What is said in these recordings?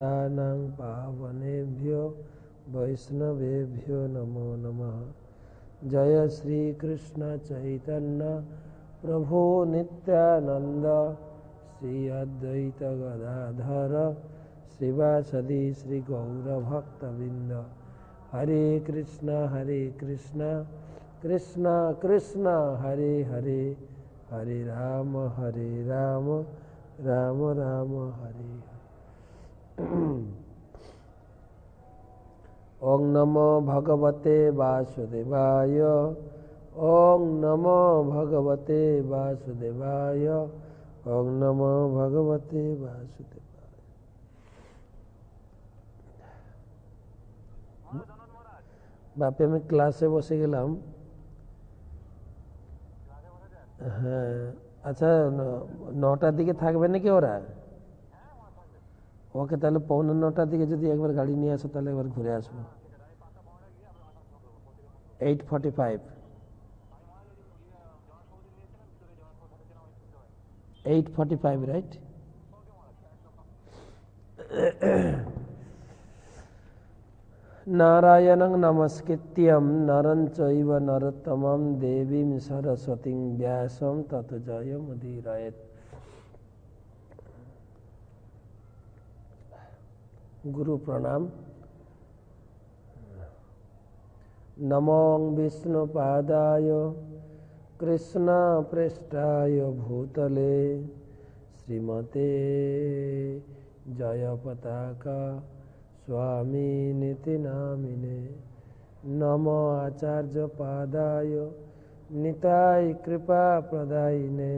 तानां पावनेभ्यो वैष्णवेभ्यो नमो नमः। जय श्री कृष्ण चैतन्य प्रभु नित्यानंद श्री अद्वैत गदाधर श्रीवासदि श्री गौरभक्तवृंद। हरे कृष्ण कृष्ण कृष्ण हरे हरे, हरे राम राम राम हरे हरे। ओं नमो भगवते वासुदेवाय, ओं नमो भगवते वासुदेवाय, ओं नमो भगवते वासुदेवाय। बापे मैं क्लासे बसे गेलाम। हाँ अच्छा, 9টার দিকে থাকবে নাকি ওরা? ওকে, তাহলে 9:45 দিকে যদি একবার গাড়ি নিয়ে আসো তাহলে একবার ঘুরে আসবো। 8:45 8:45 রাইট? नारायणं नमस्कृत्यं नरं चैव नरोत्तमं देवीं सरस्वतीं व्यासं ततो जयमुदीरयेत्। गुरु प्रणाम। नमो विष्णुपादाय कृष्ण पृष्ठाय भूतले श्रीमते जयपताका स्वामी निति नामिने। नमो आचार्य पादाय निताय कृपा प्रदायिने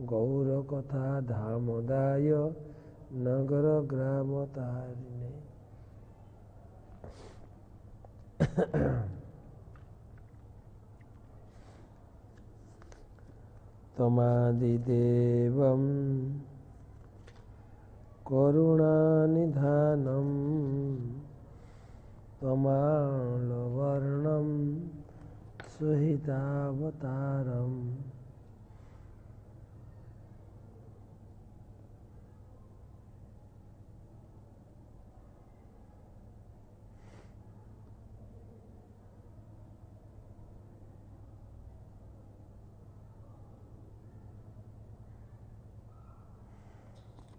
गौरकथा धामोदाय नगर ग्राम तारिणे। तमादिदेवं करुणानिधानं तमालवर्णं सुहितावतारम्।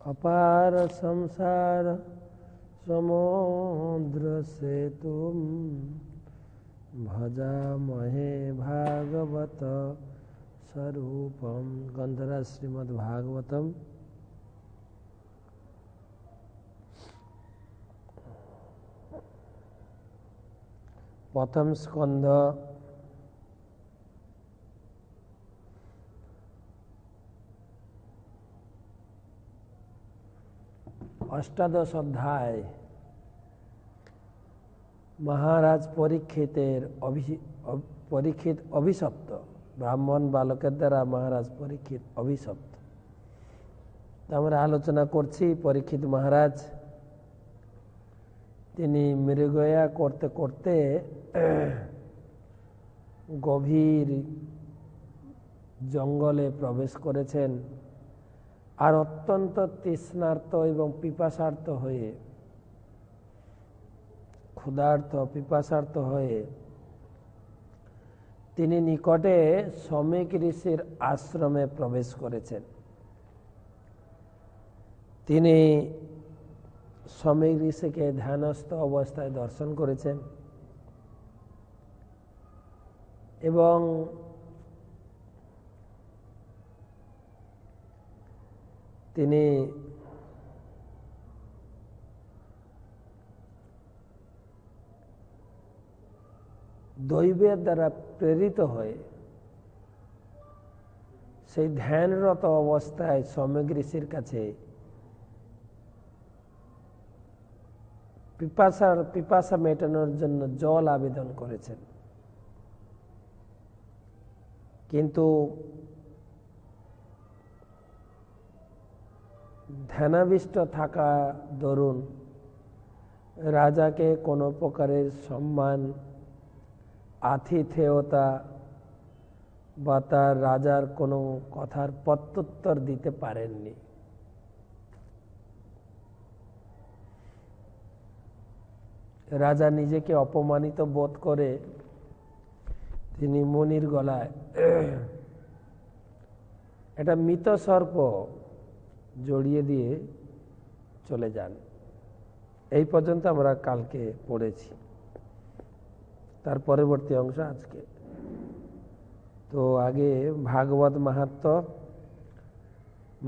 अपार संसार समुद्र सेतुं भजामहे भागवत स्वरूपम। गंधरा श्रीमद् भागवतम प्रथम स्कंध अष्टादश अध्याय। महाराज परीक्षित अभिशप्त, ब्राह्मण बालकेर द्वारा महाराज परीक्षित अभिशप्त। আমরা আলোচনা করছি পরীক্ষিত মহারাজ তিনি মৃগয়া করতে করতে গভীর জঙ্গলে প্রবেশ করেছেন। আর অত্যন্ত তৃষ্ণার্ত এবং পিপাসার্ত হয়ে, ক্ষুধার্ত পিপাসার্ত হয়ে তিনি নিকটে শমিক ঋষির আশ্রমে প্রবেশ করেছেন। তিনি শমিক ঋষিকে ধ্যানস্থ অবস্থায় দর্শন করেছেন এবং তিনি দৈবের দ্বারা প্রেরিত হয়ে সেই ধ্যানরত অবস্থায় শমিক ঋষির কাছে পিপাসা মেটানোর জন্য জল আবেদন করেছেন। কিন্তু ধ্যানাবিষ্ট থাকা দরুন রাজাকে কোনো প্রকারের সম্মান, আতিথেয়তা বা তার রাজার কোনো কথার প্রত্যুত্তর দিতে পারেননি। রাজা নিজেকে অপমানিত বোধ করে তিনি মুনির গলায় একটা মৃত সর্প জড়িয়ে দিয়ে চলে যান। এই পর্যন্ত আমরা কালকে পড়েছি, তার পরবর্তী অংশ আজকে। তো আগে ভাগবত মাহাত্ম্য।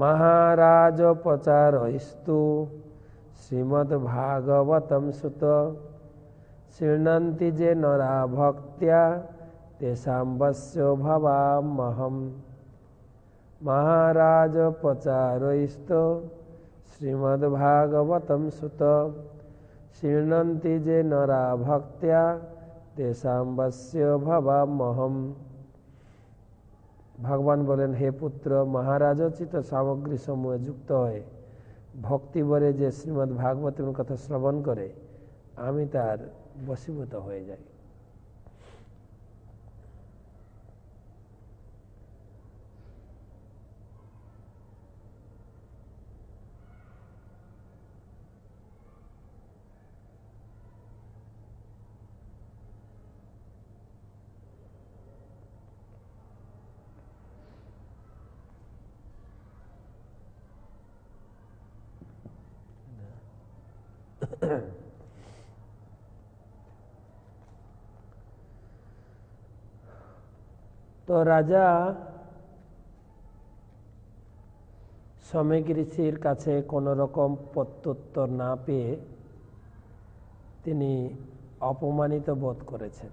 মহারাজ প্রচারস্তু শ্রীমদ্ ভাগবতম সুত শৃণন্তি যে নরা ভক্ত্যা তেষাং বশ্যো ভবাম্যহম। মহারাজ প্রচারস্তু শ্রীমদ্ ভাগবতম সুত শৃণন্তি যে নরা ভক্ত্যা তেষাং বশ্যো ভবাম্যহম। ভগবান বলেন, হে পুত্র, মহারাজোচিত সামগ্রী সমূহে যুক্ত হয়ে ভক্তি ভরে যে শ্রীমদ্ ভাগবতের কথা শ্রবণ করে আমি তার বশীভূত হয়ে যাই। তো রাজা সমেক ঋষির কাছে কোনো রকম প্রত্যুত্তর না পেয়ে তিনি অপমানিত বোধ করেছেন।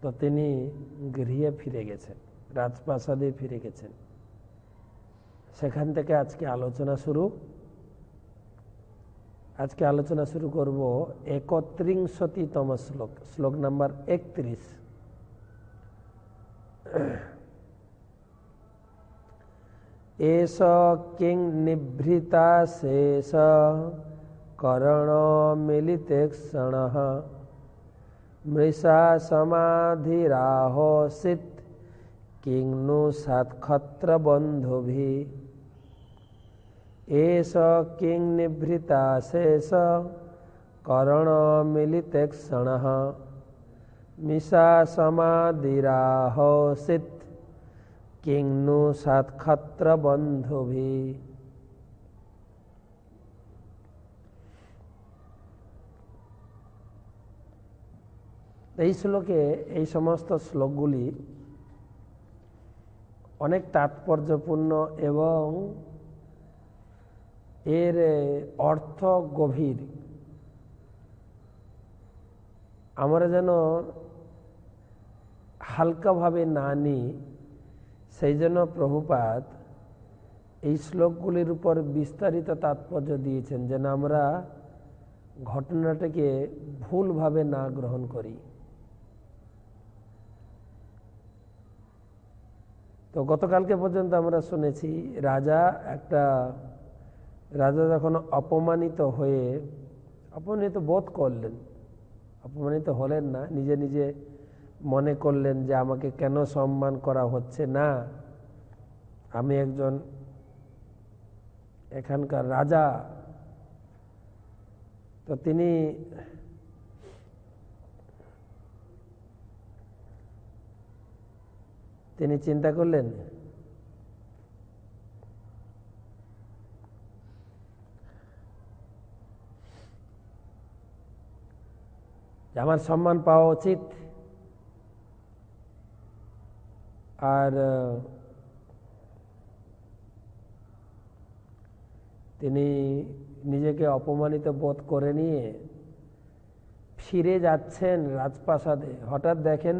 তো তিনি গৃহে ফিরে গেছেন, রাজপ্রাসাদে ফিরে গেছেন। সেখান থেকে আজকে আলোচনা শুরু। আজকে আলোচনা শুরু করব 31তম শ্লোক, শ্লোক নাম্বার 31। এষ কিং নিভৃতা শেষ করণ মিলিতেক্ষণঃ মৃষা সমাধিরাহোষিত কিং নু সৎক্ষত্র বন্ধুভি। এষ কিং নিভৃতা শেষ করণ মিলিতেক্ষণঃ মৃষা সমাধিরাহোষিত কিং নু সৎক্ষত্র বন্ধুভি। এই শ্লোকে, এই সমস্ত শ্লোকগুলি অনেক তাৎপর্যপূর্ণ এবং এর অর্থ গভীর। আমরা যেন হালকাভাবে না নিই, সেই জন্য প্রভুপাদ এই শ্লোকগুলির উপর বিস্তারিত তাৎপর্য দিয়েছেন, যেন আমরা ঘটনাটাকে ভুলভাবে না গ্রহণ করি। তো গতকালকে পর্যন্ত আমরা শুনেছি রাজা যখন অপমানিত হয়ে অপমানিত বোধ করলেন, অপমানিত হলেন না, নিজে নিজে মনে করলেন যে আমাকে কেন সম্মান করা হচ্ছে না, আমি একজন এখানকার রাজা। তো তিনি চিন্তা করলেন যে আমার সম্মান পাওয়া উচিত, আর তিনি নিজেকে অপমানিত বোধ করে নিয়ে ফিরে যাচ্ছেন রাজপ্রাসাদে। হঠাৎ দেখেন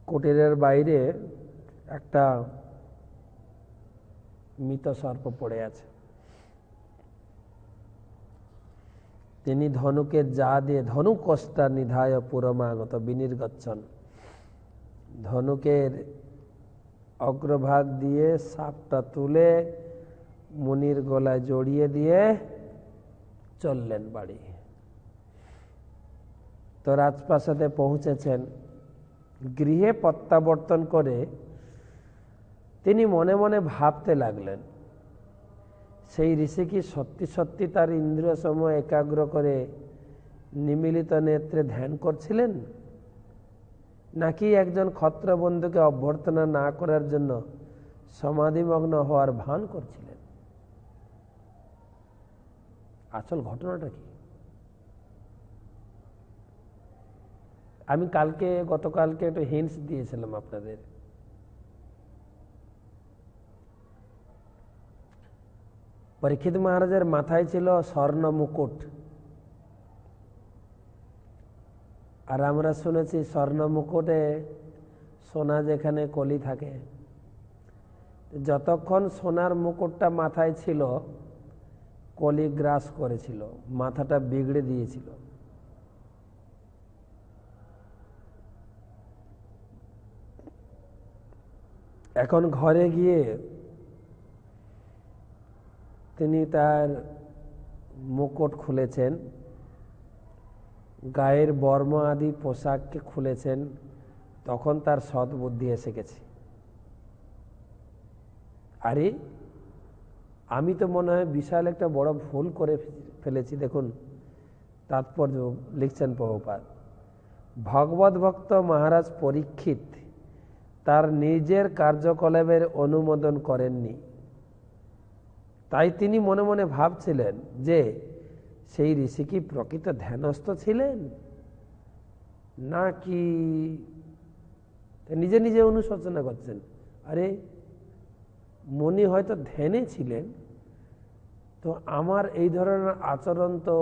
কুটিরের বাইরে একটা মৃত সর্প পড়ে আছে। তিনি ধনুকের যা দিয়ে ধনুকষ্টা নিধায় পুরমাগত বিনির্গচ্ছন, ধনুকের অগ্রভাগ দিয়ে সাপটা তুলে মুনির গলায় জড়িয়ে দিয়ে চললেন বাড়ি। তো রাজপ্রাসাদে পৌঁছেছেন, গৃহে প্রত্যাবর্তন করে তিনি মনে মনে ভাবতে লাগলেন সেই ঋষি কি সত্যি সত্যি তার ইন্দ্রিয় সমূহ একাগ্র করে নিমিলিত নেত্রে ধ্যান করছিলেন, নাকি একজন ক্ষত্রবন্ধুকে অভ্যর্থনা না করার জন্য সমাধিমগ্ন হওয়ার ভান করছিলেন? আসল ঘটনাটা কি? আমি গতকালকে একটু হিন্টস দিয়েছিলাম আপনাদের। পরীক্ষিত মহারাজের মাথায় ছিল স্বর্ণ মুকুট, আর আমরা শুনেছি স্বর্ণ মুকুটে সোনা যেখানে কলি থাকে, যতক্ষণ সোনার মুকুটটা মাথায় ছিল কলি গ্রাস করেছিল, মাথাটা বিগড়ে দিয়েছিল। এখন ঘরে গিয়ে তিনি তার মুকুট খুলেছেন, গায়ের বর্ম আদি পোশাককে খুলেছেন, তখন তার সৎ বুদ্ধি এসে গেছে। আরে আমি তো মনে হয় বিশাল একটা বড় ভুল করে ফেলেছি। দেখুন তাৎপর্য লিখছেন প্রভুপাদ। ভগবত ভক্ত মহারাজ পরীক্ষিত তার নিজের কার্যকলাপের অনুমোদন করেননি, তাই তিনি মনে মনে ভাবছিলেন যে সেই ঋষি কি প্রকৃত ধ্যানস্থ ছিলেন নাকি নিজে নিজে অনুশোচনা করছেন। আরে মুনি হয়তো ধ্যানে ছিলেন, তো আমার এই ধরনের আচরণ তো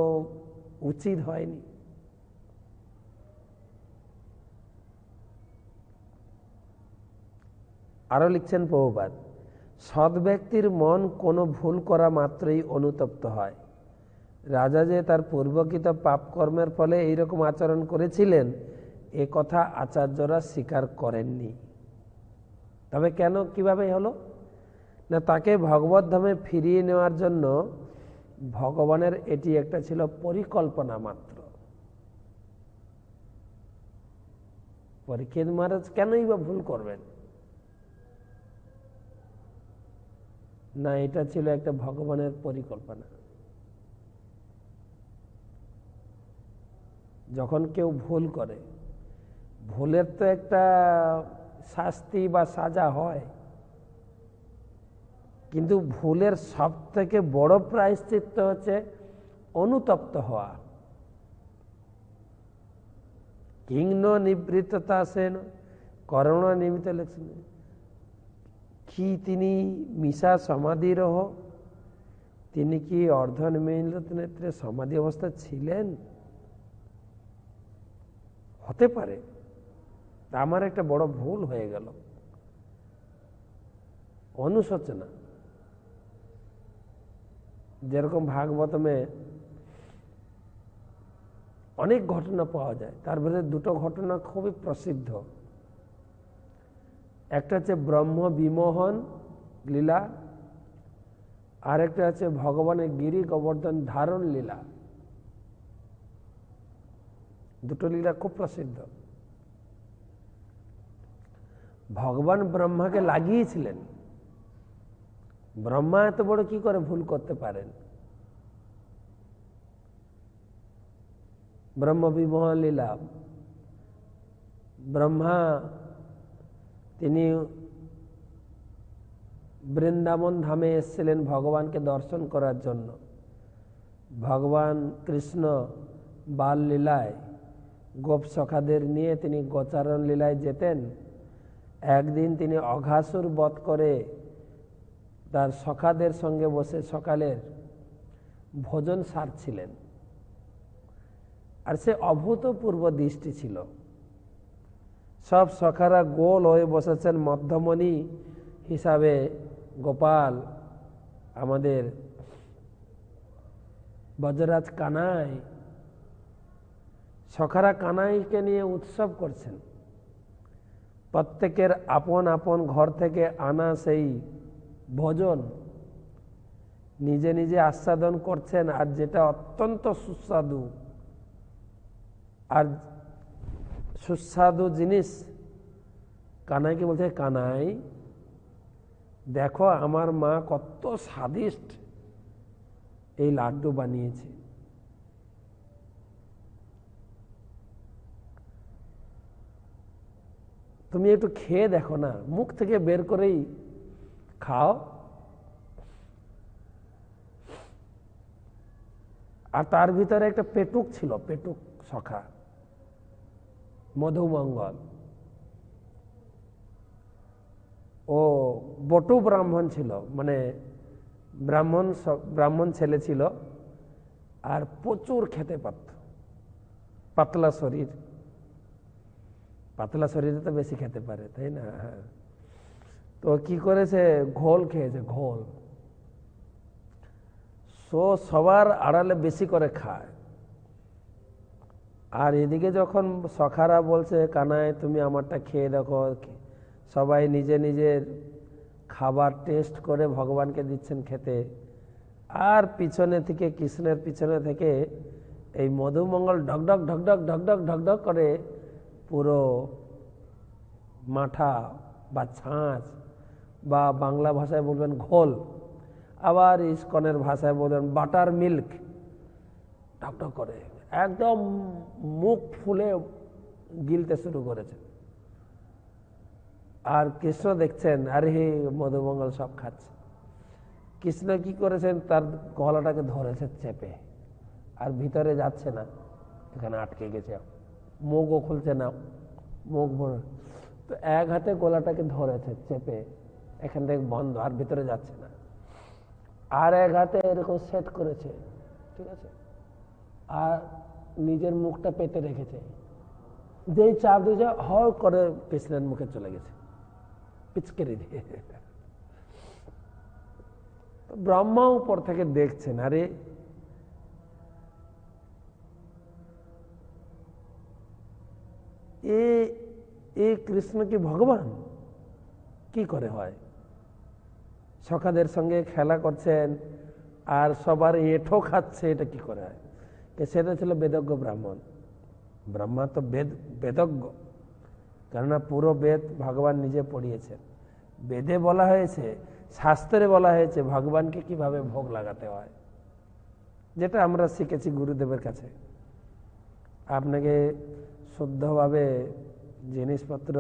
উচিত হয়নি। আরো লিখছেন প্রভুপাদ, সৎ ব্যক্তির মন কোনো ভুল করা মাত্রই অনুতপ্ত হয়। রাজা যে তার পূর্বকৃত পাপকর্মের ফলে এইরকম আচরণ করেছিলেন এ কথা আচার্যরা স্বীকার করেননি। তবে কেন, কিভাবে হলো না, তাকে ভগবত ধামে ফিরিয়ে নেওয়ার জন্য ভগবানের এটি একটা ছিল পরিকল্পনা মাত্র। পরীক্ষিত মহারাজ কেনই বা ভুল করবেন না, এটা ছিল একটা ভগবানের পরিকল্পনা। যখন কেউ ভুল করে, ভুলের তো একটা শাস্তি বা সাজা হয়, কিন্তু ভুলের সব থেকে বড় প্রায়শ্চিত্ত হচ্ছে অনুতপ্ত হওয়া। কিংন নিবৃত্ততা সেন করুণা নিমিত্ত লেখছেন, কি তিনি মিশা সমাধিরহ, তিনি কি অর্ধনিমিলিত নেত্রে সমাধি অবস্থা ছিলেন? হতে পারে আমার একটা বড় ভুল হয়ে গেল, অনুশোচনা। যেরকম ভাগবতমে অনেক ঘটনা পাওয়া যায়, তার ভিতরে দুটো ঘটনা খুবই প্রসিদ্ধ। একটা হচ্ছে ব্রহ্ম বিমোহন লীলা, আর একটা হচ্ছে ভগবানের গিরি গোবর্ধন ধারণ লীলা। দুটো লীলা খুব প্রসিদ্ধ। ভগবান ব্রহ্মাকে লাগিয়েছিলেন, ব্রহ্মা এত বড় কি করে ভুল করতে পারেন? ব্রহ্ম বিমোহন লীলা, ব্রহ্মা তিনি বৃন্দাবন ধামে এসেছিলেন ভগবানকে দর্শন করার জন্য। ভগবান কৃষ্ণ বাল লীলায় গোপ সখাদের নিয়ে তিনি গোচারণ লীলায় যেতেন। একদিন তিনি অঘাসুর বধ করে তার সখাদের সঙ্গে বসে সকালের ভোজন সারছিলেন, আর সে অভূতপূর্ব দৃষ্টি ছিল। সব সখারা গোল হয়ে বসেছেন, মধ্যমণি হিসাবে গোপাল আমাদের বজরাজ কানাই, সখারা কানাইকে নিয়ে উৎসব করছেন। প্রত্যেকের আপন আপন ঘর থেকে আনা সেই ভোজন নিজে নিজে আস্বাদন করছেন, আর যেটা অত্যন্ত সুস্বাদু, আর সুস্বাদু জিনিস কানাইকে বলছে, কানাই দেখো আমার মা কত স্বাদিষ্ট এই লাড্ডু বানিয়েছি। তুমি একটু খেয়ে দেখো না, মুখ থেকে বের করেই খাও। আর তার ভিতরে একটা পেটুক ছিল, পেটুক সখা, মধুমঙ্গল। ও বটু ব্রাহ্মণ ছিল, মানে ব্রাহ্মণ ছেলে ছিল, আর প্রচুর খেতে পারত, পাতলা শরীর। পাতলা শরীরে তো বেশি খেতে পারে, তাই না? হ্যাঁ। তো কি করেছে, ঘোল খেয়েছে, ঘোল। সবার আড়ালে বেশি করে খায়। আর এদিকে যখন সখারা বলছে, কানাই তুমি আমারটা খেয়ে দেখো, সবাই নিজে নিজের খাবার টেস্ট করে ভগবানকে দিচ্ছেন খেতে। আর পিছনে থেকে, কৃষ্ণের পিছনে থেকে এই মধুমঙ্গল ঢকঢক ঢকঢক ঢকঢক ঢকঢক করে পুরো মাঠা বা ছাঁচ, বা বাংলা ভাষায় বলবেন ঘোল, আবার ইস্কনের ভাষায় বলবেন বাটার মিল্ক, ঢকঢক করে একদম মুখ ফুলে গিলতে শুরু করেছে। আর কৃষ্ণ দেখছেন, আরে হে মধুমঙ্গল সব খাচ্ছে। কৃষ্ণ কি করেছেন, তার গলাটাকে ধরেছে চেপে, আর ভিতরে যাচ্ছে না, এখানে আটকে গেছে, মুখও খুলছে না, মুখ ভরে। তো এক হাতে গলাটাকে ধরেছে চেপে, এখান থেকে বন্ধ, আর ভিতরে যাচ্ছে না। আর এক হাতে এরকম সেট করেছে, ঠিক আছে, আর নিজের মুখটা পেতে রেখেছে। যেই চাপ দিয়েছে, হর করে কৃষ্ণের মুখে চলে গেছে, পিচকেরি দিয়ে। ব্রহ্মা উপর থেকে দেখছেন, আরে এ কৃষ্ণ কি ভগবান? কি করে হয়? সখাদের সঙ্গে খেলা করছেন আর সবার এঁঠো খাচ্ছে, এটা কি করে হয়? সেটা ছিল বেদজ্ঞ ব্রাহ্মণ। ব্রহ্মা তো বেদজ্ঞ, কেননা পুরো বেদ ভগবান নিজে পড়িয়েছেন। বেদে বলা হয়েছে, শাস্ত্রে বলা হয়েছে ভগবানকে কিভাবে ভোগ লাগাতে হয়, যেটা আমরা শিখেছি গুরুদেবের কাছে। আপনাকে শুদ্ধভাবে জিনিসপত্র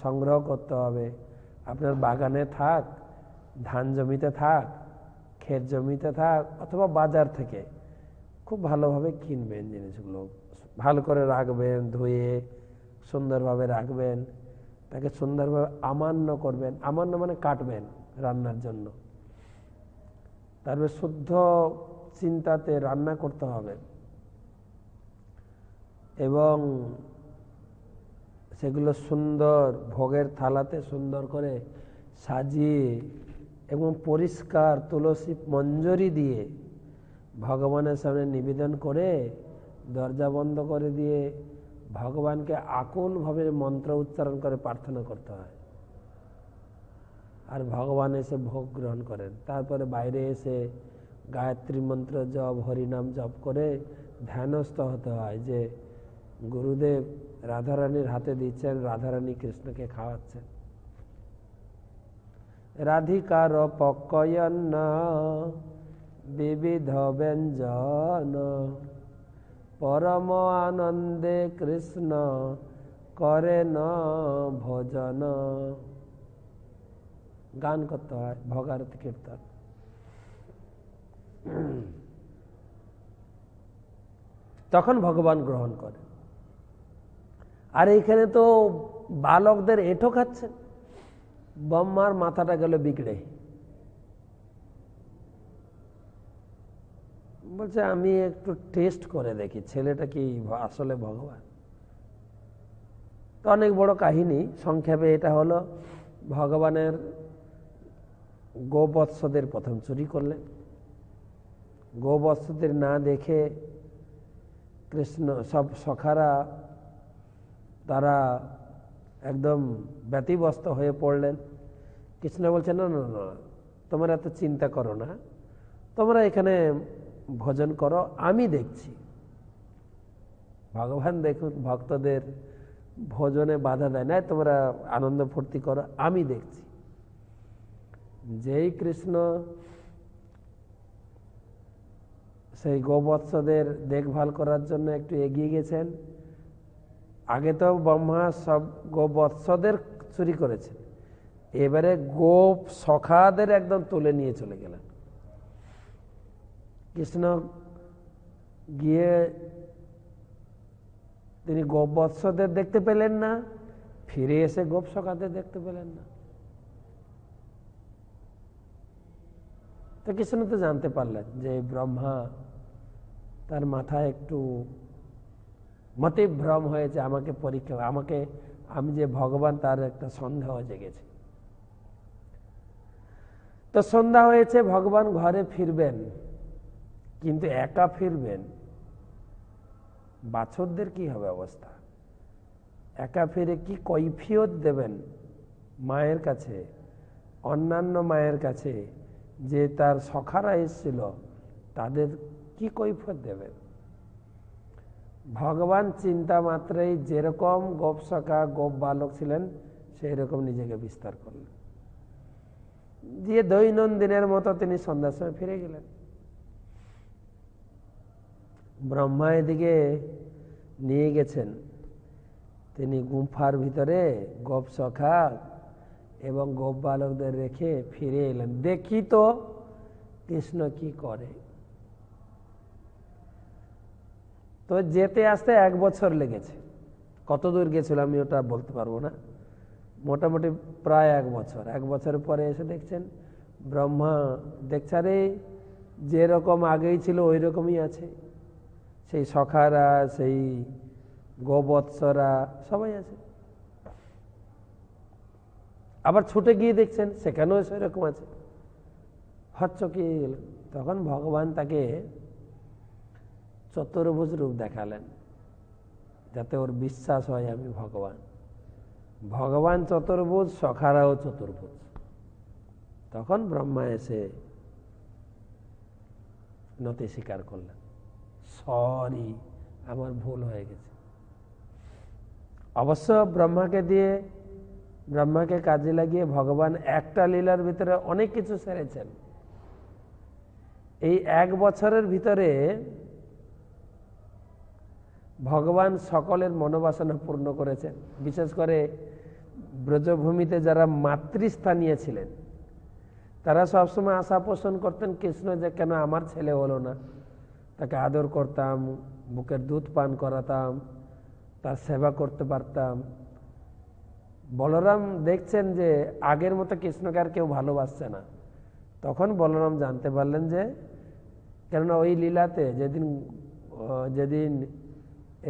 সংগ্রহ করতে হবে। আপনার বাগানে থাক, ধান জমিতে থাক, ক্ষেত জমিতে থাক, অথবা বাজার থেকে খুব ভালোভাবে কিনবেন জিনিসগুলো, ভালো করে রাখবেন, ধুয়ে সুন্দরভাবে রাখবেন, তাকে সুন্দরভাবে আমান্য করবেন। আমান্য মানে কাটবেন রান্নার জন্য। তারপরে শুদ্ধ চিন্তাতে রান্না করতে হবে, এবং সেগুলো সুন্দর ভোগের থালাতে সুন্দর করে সাজিয়ে এবং পরিষ্কার তুলসী মঞ্জরি দিয়ে ভগবানের সামনে নিবেদন করে দরজা বন্ধ করে দিয়ে ভগবানকে আকুলভাবে মন্ত্র উচ্চারণ করে প্রার্থনা করতে হয়। আর ভগবান এসে ভোগ গ্রহণ করেন। তারপরে বাইরে এসে গায়ত্রী মন্ত্র জপ, হরিনাম জপ করে ধ্যানস্থ হতে হয় যে গুরুদেব রাধারানীর হাতে দিচ্ছেন, রাধারানী কৃষ্ণকে খাওয়াচ্ছেন। রাধিকার পক্কয়ন্ন বিবিধ ব্যঞ্জন, পরম আনন্দে কৃষ্ণ করেন ভোজন। গান করতে হয়, ভোগারতি কীর্তন। তখন ভগবান গ্রহণ করে। আর এইখানে তো বালকদের এঁঠো খাচ্ছেন। ব্রহ্মার মাথাটা গেল বিগড়ে, বলছে আমি একটু টেস্ট করে দেখি ছেলেটা কি আসলে ভগবান। তো অনেক বড় কাহিনী, সংক্ষেপে এটা হলো, ভগবানের গোবৎসদের প্রথম চুরি করলেন। গোবৎসদের না দেখে কৃষ্ণ, সব সখারা তারা একদম ব্যতিব্যস্ত হয়ে পড়লেন। কৃষ্ণ বলছেন, না না না, তোমরা এত চিন্তা করো না, তোমরা এখানে ভোজন করো, আমি দেখছি। ভগবান দেখুন ভক্তদের ভোজনে বাধা দেয় না, তোমরা আনন্দ ফুর্তি করো, আমি দেখছি। যেই কৃষ্ণ সেই গোবৎসদের দেখভাল করার জন্য একটু এগিয়ে গেছেন। আগে তো ব্রহ্মা সব গোবৎসদের চুরি করেছেন, এবারে গোপ সখাদের একদম তুলে নিয়ে চলে গেলেন। কৃষ্ণ গিয়ে তিনি গোবৎসদের দেখতে পেলেন না, ফিরে এসে গোপ সখাদের দেখতে পেলেন না। তো কৃষ্ণ তো জানতে পারলেন যে ব্রহ্মা তার মাথায় একটু মতিভ্রম হয়েছে, আমাকে পরীক্ষা, আমি যে ভগবান তার একটা সন্দেহ জেগেছে। তো সন্ধ্যা হয়েছে, ভগবান ঘরে ফিরবেন, কিন্তু একা ফিরবেন। বাছরদের কি হবে অবস্থা? একা ফিরে কি কৈফিয়ত দেবেন মায়ের কাছে, অন্যান্য মায়ের কাছে, যে তার সখারা এসেছিল তাদের কি কৈফিয়ত দেবেন? ভগবান চিন্তা মাত্রেই যেরকম গোপ সখা গোপ বালক ছিলেন সেই রকম নিজেকে বিস্তার করলেন, দিয়ে দৈনন্দিনের মতো তিনি সন্ধ্যার সময় ফিরে গেলেন। ব্রহ্মা এদিকে নিয়ে গেছেন, তিনি গুম্ফার ভিতরে গোপ সখা এবং গোপ বালকদের রেখে ফিরে এলেন। দেখি তো কৃষ্ণ কি করে। তো যেতে আসতে 1 বছর লেগেছে। কত দূর গেছিল আমি ওটা বলতে পারবো না, মোটামুটি প্রায় 1 বছর। 1 বছরের পরে এসে দেখছেন ব্রহ্মা দেখছারে যেরকম আগেই ছিল ওই রকমই আছে, সেই সখারা, সেই গোবৎসরা সবাই আছে। আবার ছুটে গিয়ে দেখছেন সেখানেও সেরকম আছে, হচ্চকিয়ে গেল। তখন ভগবান তাকে চতুর্ভুজ রূপ দেখালেন, যাতে ওর বিশ্বাস হয় আমি ভগবান। ভগবান চতুর্ভুজ, সখারাও চতুর্ভুজ। তখন ব্রহ্মা এসে নতি স্বীকার করলেন, সরি আমার ভুল হয়ে গেছে। অবশ্য ব্রহ্মাকে কাজে লাগিয়ে ভগবান একটা লীলার ভিতরে অনেক কিছু সেরেছেন। এই 1 বছরের ভিতরে ভগবান সকলের মনোবাসনা পূর্ণ করেছেন। বিশেষ করে ব্রজভূমিতে যারা মাতৃস্থানীয় ছিলেন তারা সবসময় আশা পোষণ করতেন কৃষ্ণ যে কেন আমার ছেলে হলো না। তাকে আদর করতাম, বুকের দুধ পান করাতাম, তার সেবা করতে পারতাম। বলরাম দেখছেন যে আগের মতো কৃষ্ণকে আর কেউ ভালোবাসছে না। তখন বলরাম জানতে পারলেন যে, কেননা ওই লীলাতে যেদিন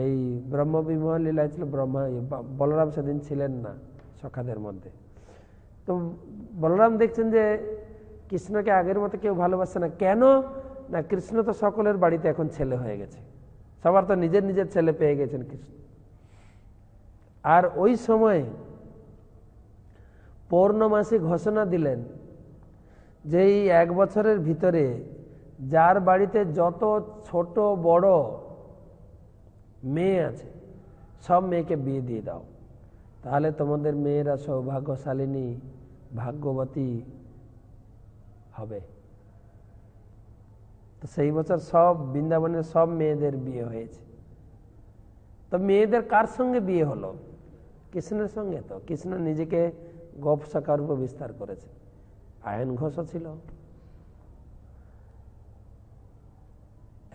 এই ব্রহ্মবিমোহ লীলা ছিল, বলরাম সেদিন ছিলেন না সখাদের মধ্যে। তো বলরাম দেখছেন যে কৃষ্ণকে আগের মতো কেউ ভালোবাসছে না। কেন না, কৃষ্ণ তো সকলের বাড়িতে এখন ছেলে হয়ে গেছে, সবার তো নিজের নিজের ছেলে পেয়ে গেছেন কৃষ্ণ। আর ওই সময় পৌর্ণমাসী ঘোষণা দিলেন যে এই 1 বছরের ভিতরে যার বাড়িতে যত ছোট বড় মেয়ে আছে সব মেয়েকে বিয়ে দিয়ে দাও, তাহলে তোমাদের মেয়েরা সৌভাগ্যশালিনী, ভাগ্যবতী হবে। তো সেই বছর সব বৃন্দাবনের সব মেয়েদের বিয়ে হয়েছে। তো মেয়েদের কার সঙ্গে বিয়ে হলো? কৃষ্ণের সঙ্গে। তো কৃষ্ণ নিজেকে গোপ সখার রূপে বিস্তার করেছে। আয়ন ঘোষও ছিল।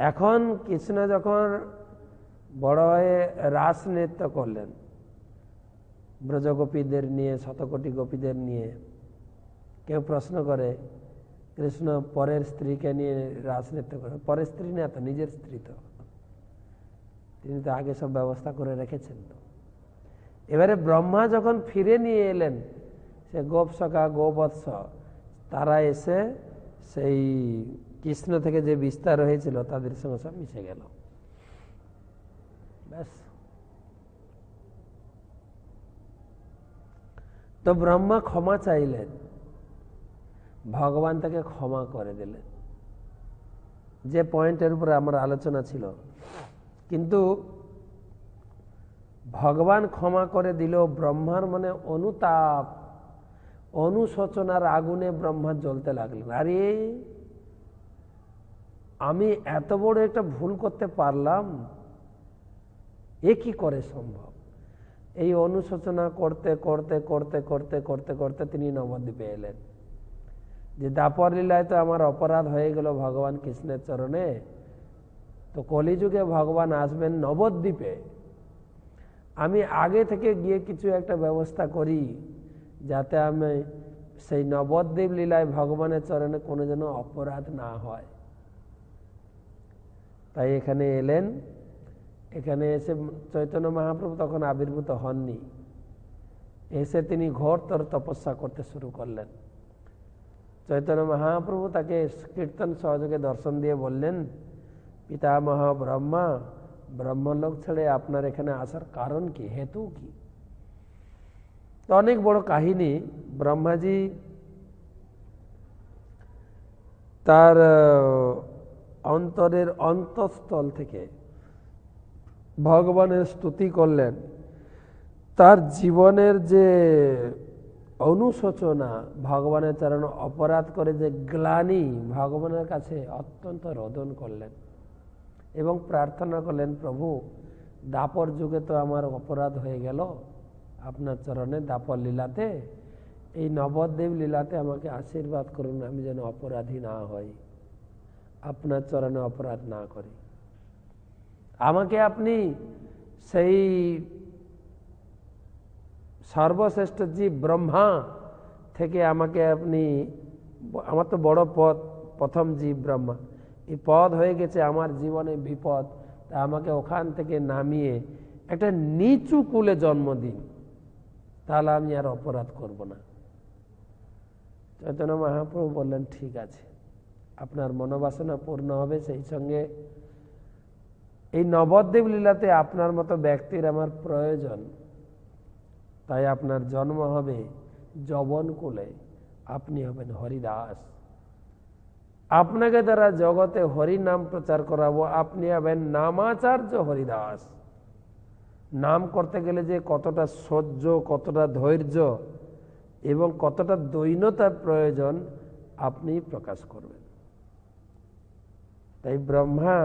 এখন কৃষ্ণ যখন বড় হয়ে রাস নৃত্য করলেন ব্রজগোপীদের নিয়ে, শতকোটি গোপীদের নিয়ে, কেউ প্রশ্ন করে কৃষ্ণ পরের স্ত্রীকে নিয়ে রাস নৃত্য করে। পরের স্ত্রী না তো, নিজের স্ত্রী। তো তিনি তো আগে সব ব্যবস্থা করে রেখেছেন। তো এবারে ব্রহ্মা যখন ফিরে নিয়ে এলেন সে গোপ সখা গোবৎস, তারা এসে সেই কৃষ্ণ থেকে যে বিস্তার হয়েছিল তাদের সঙ্গে সব মিশে গেল। ব্যাস। তো ব্রহ্মা ক্ষমা চাইলেন, ভগবান তাকে ক্ষমা করে দিলেন, যে পয়েন্টের উপরে আমার আলোচনা ছিল। কিন্তু ভগবান ক্ষমা করে দিলেও ব্রহ্মার মনে অনুতাপ, অনুশোচনার আগুনে ব্রহ্মা জ্বলতে লাগলেন। আরে আমি এত বড় একটা ভুল করতে পারলাম, এ কি করে সম্ভব? এই অনুশোচনা করতে করতে করতে করতে করতে করতে তিনি নবদ্বীপে এলেন। যে দাপর লীলায় তো আমার অপরাধ হয়ে গেল ভগবান কৃষ্ণের চরণে, তো কলিযুগে ভগবান আসবেন নবদ্বীপে, আমি আগে থেকে গিয়ে কিছু একটা ব্যবস্থা করি যাতে আমি সেই নবদ্বীপ লীলায় ভগবানের চরণে কোনো যেন অপরাধ না হয়। তাই এখানে এলেন। এখানে এসে চৈতন্য মহাপ্রভু তখন আবির্ভূত হননি। এসে তিনি ঘোরতর তপস্যা করতে শুরু করলেন। চৈতন্য মহাপ্রভু তাকে কীর্তন সহযোগে দর্শন দিয়ে বললেন, পিতামহ ব্রহ্মা, ব্রহ্মলোক ছেড়ে আপনার এখানে আসার কারণ কি, হেতু কি? তো অনেক বড় কাহিনী। ব্রহ্মাজি তার অন্তরের অন্তঃস্থল থেকে ভগবানের স্তুতি করলেন। তার জীবনের যে অনুশোচনা, ভগবানের চরণে অপরাধ করে যে গ্লানি, ভগবানের কাছে অত্যন্ত রোদন করলেন এবং প্রার্থনা করলেন, প্রভু দাপর যুগে তো আমার অপরাধ হয়ে গেল, আপনার চরণে দাপর লীলাতে, এই নবদ্বীপ লীলাতে আমাকে আশীর্বাদ করুন, আমি যেন অপরাধী না হই, আপনার চরণে অপরাধ না করি। আমাকে আপনি সেই সর্বশ্রেষ্ঠ জীব ব্রহ্মা থেকে আমাকে আপনি, আমার তো বড় পদ, প্রথম জীব ব্রহ্মা, এই পদ হয়ে গেছে আমার জীবনে বিপদ, তা আমাকে ওখান থেকে নামিয়ে একটা নিচু কুলে জন্ম দিন, তাহলে আমি আর অপরাধ করব না। চৈতন্য মহাপ্রভু বললেন, ঠিক আছে, আপনার মনোবাসনা পূর্ণ হবে, সেই সঙ্গে এই নবদ্বীপ লীলাতে আপনার মতো ব্যক্তির আমার প্রয়োজন, তাই আপনার জন্ম হবে যবন কুলে, আপনি হবেন হরিদাস, আপনাকে দ্বারা জগতে হরি নাম প্রচার করাবো, আপনি হবেন নামাচার্য হরিদাস। নাম করতে গেলে যে কতটা সহ্য, কতটা ধৈর্য এবং কতটা দৈন্যতার প্রয়োজন আপনি প্রকাশ করবেন। তাই ব্রহ্মা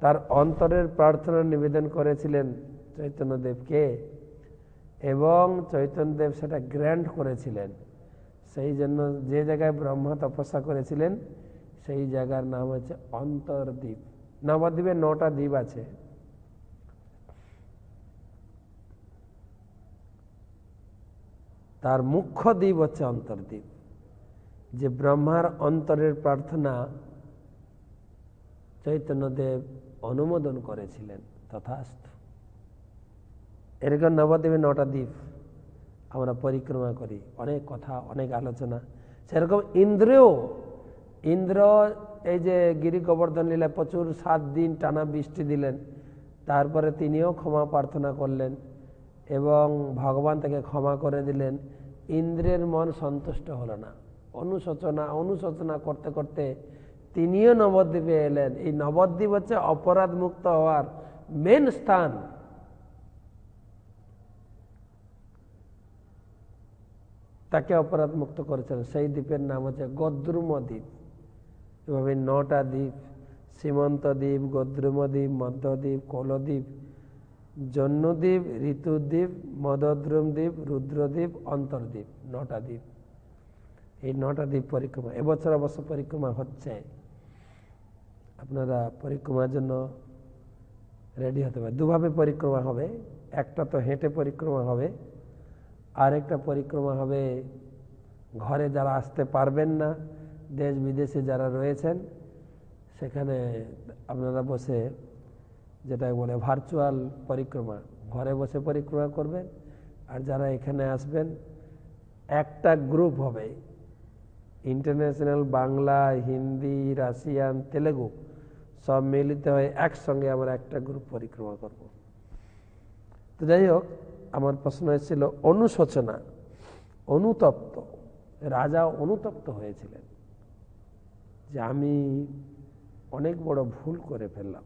তার অন্তরের প্রার্থনা নিবেদন করেছিলেন চৈতন্যদেবকে এবং চৈতন্যদেব সেটা গ্র্যান্ট করেছিলেন। সেই জন্য যে জায়গায় ব্রহ্মা তপস্যা করেছিলেন সেই জায়গার নাম হচ্ছে অন্তর্দ্বীপ। নবদ্বীপে 9টা দ্বীপ আছে। তার মুখ্য দ্বীপ হচ্ছে অন্তর্দ্বীপ, যে ব্রহ্মার অন্তরের প্রার্থনা চৈতন্যদেব অনুমোদন করেছিলেন। তথাস্তু। এরকম নবদ্বীপে 9টা দ্বীপ আমরা পরিক্রমা করি, অনেক কথা, অনেক আলোচনা। সেরকম ইন্দ্র এই যে গিরি গোবর্ধন লীলায় প্রচুর 7 দিন টানা বৃষ্টি দিলেন, তারপরে তিনিও ক্ষমা প্রার্থনা করলেন এবং ভগবান তাকে ক্ষমা করে দিলেন। ইন্দ্রের মন সন্তুষ্ট হলো না, অনুশোচনা করতে করতে তিনিও নবদ্বীপে এলেন। এই নবদ্বীপ হচ্ছে অপরাধ মুক্ত হওয়ার মেন স্থান। তাকে অপরাধ মুক্ত করেছিলেন। সেই দ্বীপের নাম হচ্ছে গদ্রুম দ্বীপ। এভাবে 9টা দ্বীপ, সীমন্ত দ্বীপ, গদ্রুম দ্বীপ, মধ্যদ্বীপ, কলদ্বীপ, জন্মদ্বীপ, ঋতুদ্বীপ, মদদ্রুম দ্বীপ, রুদ্রদ্বীপ, অন্তর্দ্বীপ, 9টা দ্বীপ। এই 9টা দ্বীপ পরিক্রমা এবছর অবশ্য পরিক্রমা হচ্ছে। আপনারা পরিক্রমার জন্য রেডি হতে পারে। দুভাবে পরিক্রমা হবে, একটা তো হেঁটে পরিক্রমা হবে, আর একটা পরিক্রমা হবে ঘরে যারা আসতে পারবেন না, দেশ বিদেশে যারা রয়েছেন, সেখানে আপনারা বসে, যেটা বলে ভার্চুয়াল পরিক্রমা, ঘরে বসে পরিক্রমা করবেন। আর যারা এখানে আসবেন, একটা গ্রুপ হবে, ইন্টারন্যাশনাল, বাংলা, হিন্দি, রাশিয়ান, তেলেগু সব মিলিত হয়ে একসঙ্গে আমরা একটা গ্রুপ পরিক্রমা করব। তো যাই হোক, আমার প্রশ্ন এসেছিল অনুশোচনা, অনুতপ্ত। রাজা অনুতপ্ত হয়েছিলেন যে আমি অনেক বড় ভুল করে ফেললাম।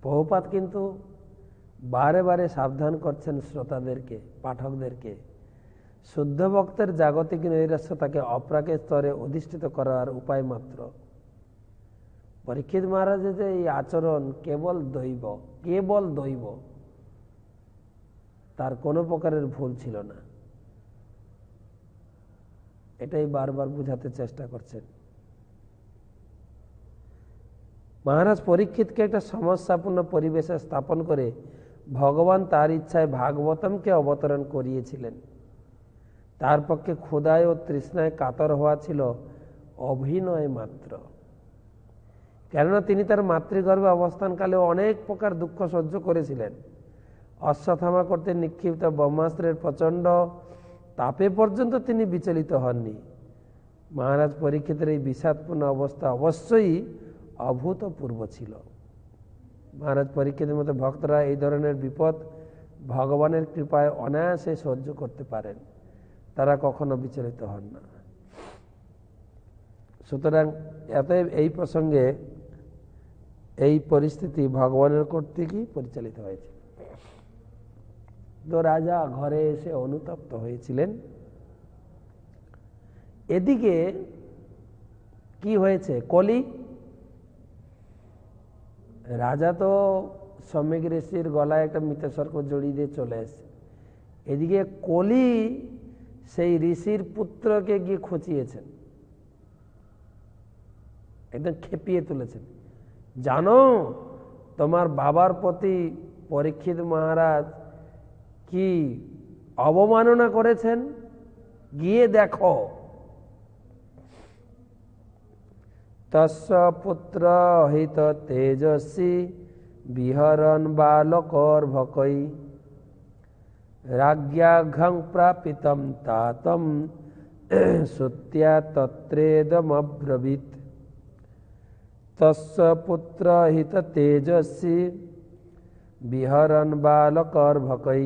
প্রভুপাদ কিন্তু বারে বারে সাবধান করছেন শ্রোতাদেরকে, পাঠকদেরকে, শুদ্ধ ভক্তের জাগতিক নৈরাশ্য তাকে অপ্রাকৃত স্তরে অধিষ্ঠিত করার উপায় মাত্র। পরীক্ষিত মহারাজের যে এই আচরণ কেবল দৈব, তার কোনো প্রকারের ভুল ছিল না, এটাই বারবার বুঝাতে চেষ্টা করছেন। মহারাজ পরীক্ষিতকে একটা সমস্যাপূর্ণ পরিবেশে স্থাপন করে ভগবান তার ইচ্ছায় ভাগবতমকে অবতরণ করিয়েছিলেন। তার পক্ষে ক্ষুধায় ও তৃষ্ণায় কাতর হওয়া ছিল অভিনয় মাত্র, কেননা তিনি তার মাতৃগর্ভে অবস্থানকালে অনেক প্রকার দুঃখ সহ্য করেছিলেন। অশ্বত্থামা করতে নিক্ষিপ্ত ব্রহ্মাস্ত্রের প্রচণ্ড তাপে পর্যন্ত তিনি বিচলিত হননি। মহারাজ পরীক্ষিতের এই বিষাদপূর্ণ অবস্থা অবশ্যই অভূতপূর্ব ছিল। মহারাজ পরীক্ষিতের মতো ভক্তরা এই ধরনের বিপদ ভগবানের কৃপায় অনায়াসে সহ্য করতে পারেন, তারা কখনো বিচলিত হন না। সুতরাং এই প্রসঙ্গে এই পরিস্থিতি ভগবানের কর্তৃকই পরিচালিত হয়েছে। তো রাজা ঘরে এসে অনুতপ্ত হয়েছিলেন। এদিকে কি হয়েছে, কলি রাজা তো সম্যক ঋষির গলায় একটা মৃতসর্প জড়িয়ে দিয়ে চলে এসেছে, এদিকে কলি সেই ঋষির পুত্রকে গিয়ে খচিয়েছেন, একদম খেপিয়ে তুলেছেন। জানো তোমার বাবার প্রতি পরীক্ষিত মহারাজ কি অবমাননা করেছেন, গিয়ে দেখো। তস্য পুত্র হিত তেজস্বী বিহরণ বালকর্ভকৈ রাজ্ঞাঘং প্রাপিতম তাতম শ্রুত্যা তত্রেদমব্রবীত। তস্য পুত্র হিত তেজস্বী বিহরণ বালকর্ভকৈ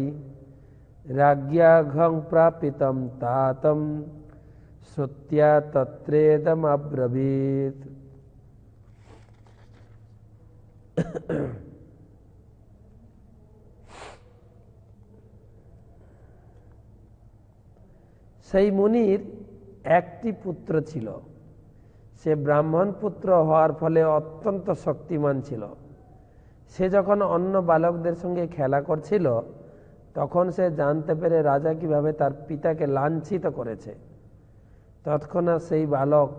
রাজ্ঞাঘং প্রাপিতম তাতম শ্রুত্যা তত্রেদমব্রবীত। সেই মুনির একটি পুত্র ছিল, সে ব্রাহ্মণ পুত্র হওয়ার ফলে অত্যন্ত শক্তিমান ছিল। সে যখন অন্য বালকদের সঙ্গে খেলা করছিল তখন সে জানতে পেরে রাজা কিভাবে তার পিতাকে লাঞ্ছিত করেছে। তৎক্ষণাৎ সেই বালক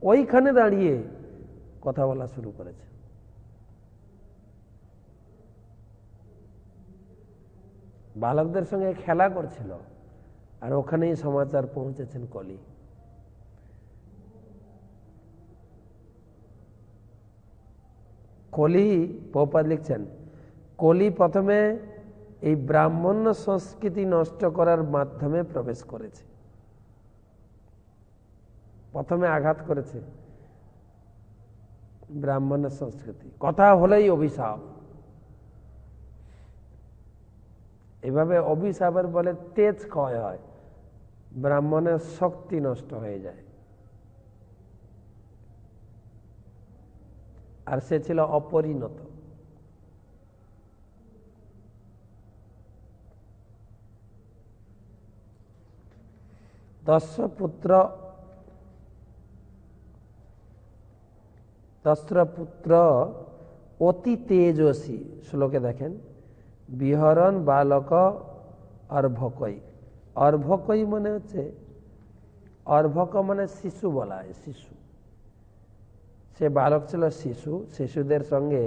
ওইখানে দাঁড়িয়ে কথা বলা শুরু করেছে। বালকদের সঙ্গে খেলা করছিল আর ওখানেই সমাচার পৌঁছেছেন কলি। কলি প্রপাত লিখছেন, কলি প্রথমে এই ব্রাহ্মণ্য সংস্কৃতি নষ্ট করার মাধ্যমে প্রবেশ করেছে, প্রথমে আঘাত করেছে ব্রাহ্মণ্য সংস্কৃতি, কথা হলেই অভিশাপ। এভাবে অভিশাপের বলে তেজ ক্ষয় হয়, ব্রাহ্মণের শক্তি নষ্ট হয়ে যায়। আর সে ছিল অপরিণত। দস্য পুত্র অতি তেজস্বী, শ্লোকে দেখেন, বিহরণ বালক অর্ভকই। অর্ভকই মানে হচ্ছে, অর্ভক মানে শিশু বলা হয়, শিশু। সে বালক ছিল শিশু, শিশুদের সঙ্গে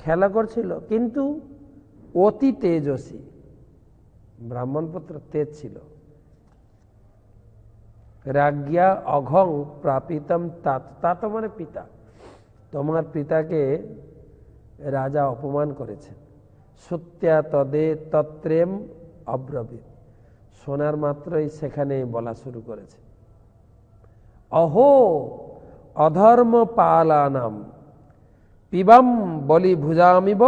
খেলা করছিল, কিন্তু অতি তেজস্বী, ব্রাহ্মণ পুত্র তেজ ছিল। রাজ্ঞা অঘং প্রাপিতম তাত, তাত মানে পিতা, তোমার পিতাকে রাজা অপমান করেছেন। সত্যা তদে তত্রেম অব্রবীত, শোনার মাত্রই সেখানে বলা শুরু করেছে। অহো অধর্ম পালানাম পিবাম বলি ভুজামিব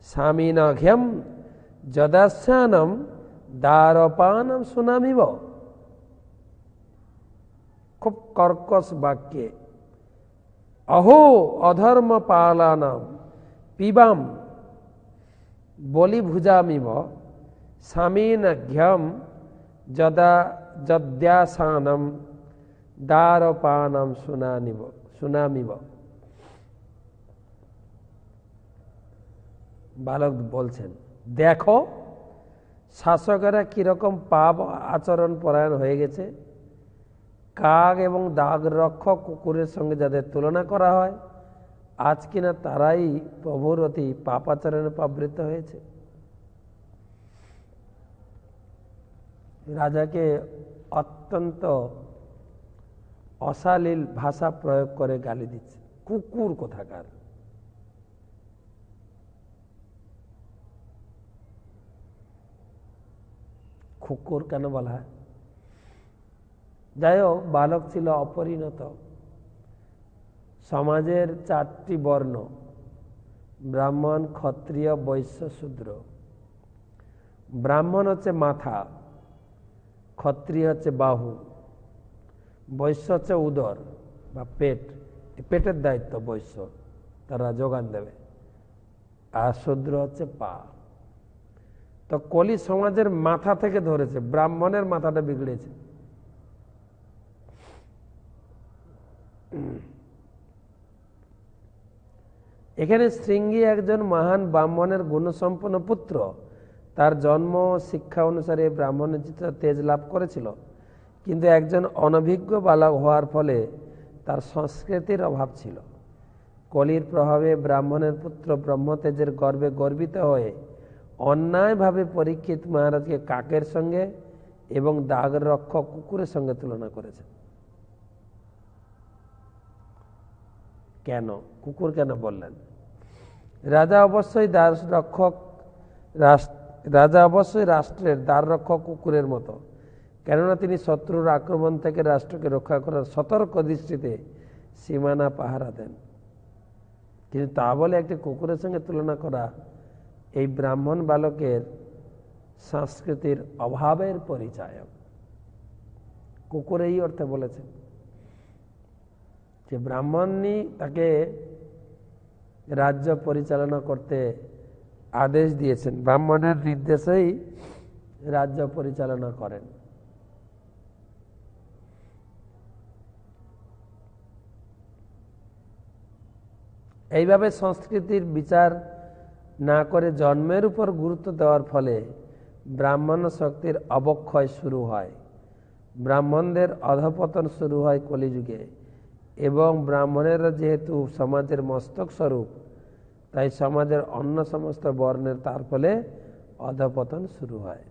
স্বামীনঘ্যম যদাস্যানম দ্বারপানম শুনামিব। খুব কর্কশ বাক্যে, অহো অধর্ম পালানাম পিবাম, বলিভুজামিব স্বামীনঘ্যম যদা যদ্যাসানম দ্বারপানম সুনামিব। বালক বলছেন, দেখো শাসকেরা কিরকম পাপ আচরণ পরায়ণ হয়ে গেছে। কাক এবং দাগ রক্ষক কুকুরের সঙ্গে যাদের তুলনা করা হয়, আজ কিনা তারাই প্রভুর অতি পাপাচরণে পাবৃত হয়েছে। রাজাকে অত্যন্ত অশালীল ভাষা প্রয়োগ করে গালি দিচ্ছে, কুকুর কোথাকার। কুকুর কেন বলা হয়? যাই হোক, বালক ছিল অপরিণত। সমাজের 4টি বর্ণ, ব্রাহ্মণ, ক্ষত্রিয়, বৈশ্য, শূদ্র। ব্রাহ্মণ হচ্ছে মাথা, ক্ষত্রিয় হচ্ছে বাহু, বৈশ্য হচ্ছে উদর বা পেট, পেটের দায়িত্ব বৈশ্য, তারা যোগান দেবে, আর শূদ্র হচ্ছে পা। তো কলি সমাজের মাথা থেকে ধরেছে, ব্রাহ্মণের মাথাটা বিগড়েছে। এখানে শৃঙ্গী একজন মহান ব্রাহ্মণের গুণসম্পন্ন পুত্র। তার জন্ম শিক্ষা অনুসারে ব্রাহ্মণের তেজ লাভ করেছিল, কিন্তু একজন অনভিজ্ঞ বালক হওয়ার ফলে তার সংস্কৃতির অভাব ছিল। কলির প্রভাবে ব্রাহ্মণের পুত্র ব্রহ্মতেজের গর্বে গর্বিত হয়ে অন্যায়ভাবে পরীক্ষিত মহারাজকে কাকের সঙ্গে এবং দাগ রক্ষক কুকুরের সঙ্গে তুলনা করেছে। কেন কুকুর কেন বললেন? রাজা অবশ্যই রাষ্ট্রের দ্বার রক্ষক কুকুরের মতো, কেননা তিনি শত্রুর আক্রমণ থেকে রাষ্ট্রকে রক্ষা করার সতর্ক দৃষ্টিতে সীমানা পাহারা দেন। কিন্তু তা বলে একটি কুকুরের সঙ্গে তুলনা করা এই ব্রাহ্মণ বালকের সংস্কৃতির অভাবের পরিচয়। কুকুর এই অর্থে বলেছেন যে ব্রাহ্মণই তাকে রাজ্য পরিচালনা করতে আদেশ দিয়েছেন, ব্রাহ্মণের নির্দেশেই রাজ্য পরিচালনা করেন। এইভাবে সংস্কৃতির বিচার না করে জন্মের উপর গুরুত্ব দেওয়ার ফলে ব্রাহ্মণ শক্তির অবক্ষয় শুরু হয়, ব্রাহ্মণদের অধঃপতন শুরু হয় কলিযুগে। এবং ব্রাহ্মণেরা যেহেতু সমাজের মস্তক স্বরূপ, তাই সমাজের অন্য সমস্ত বর্ণের তার ফলে অধঃপতন শুরু হয়।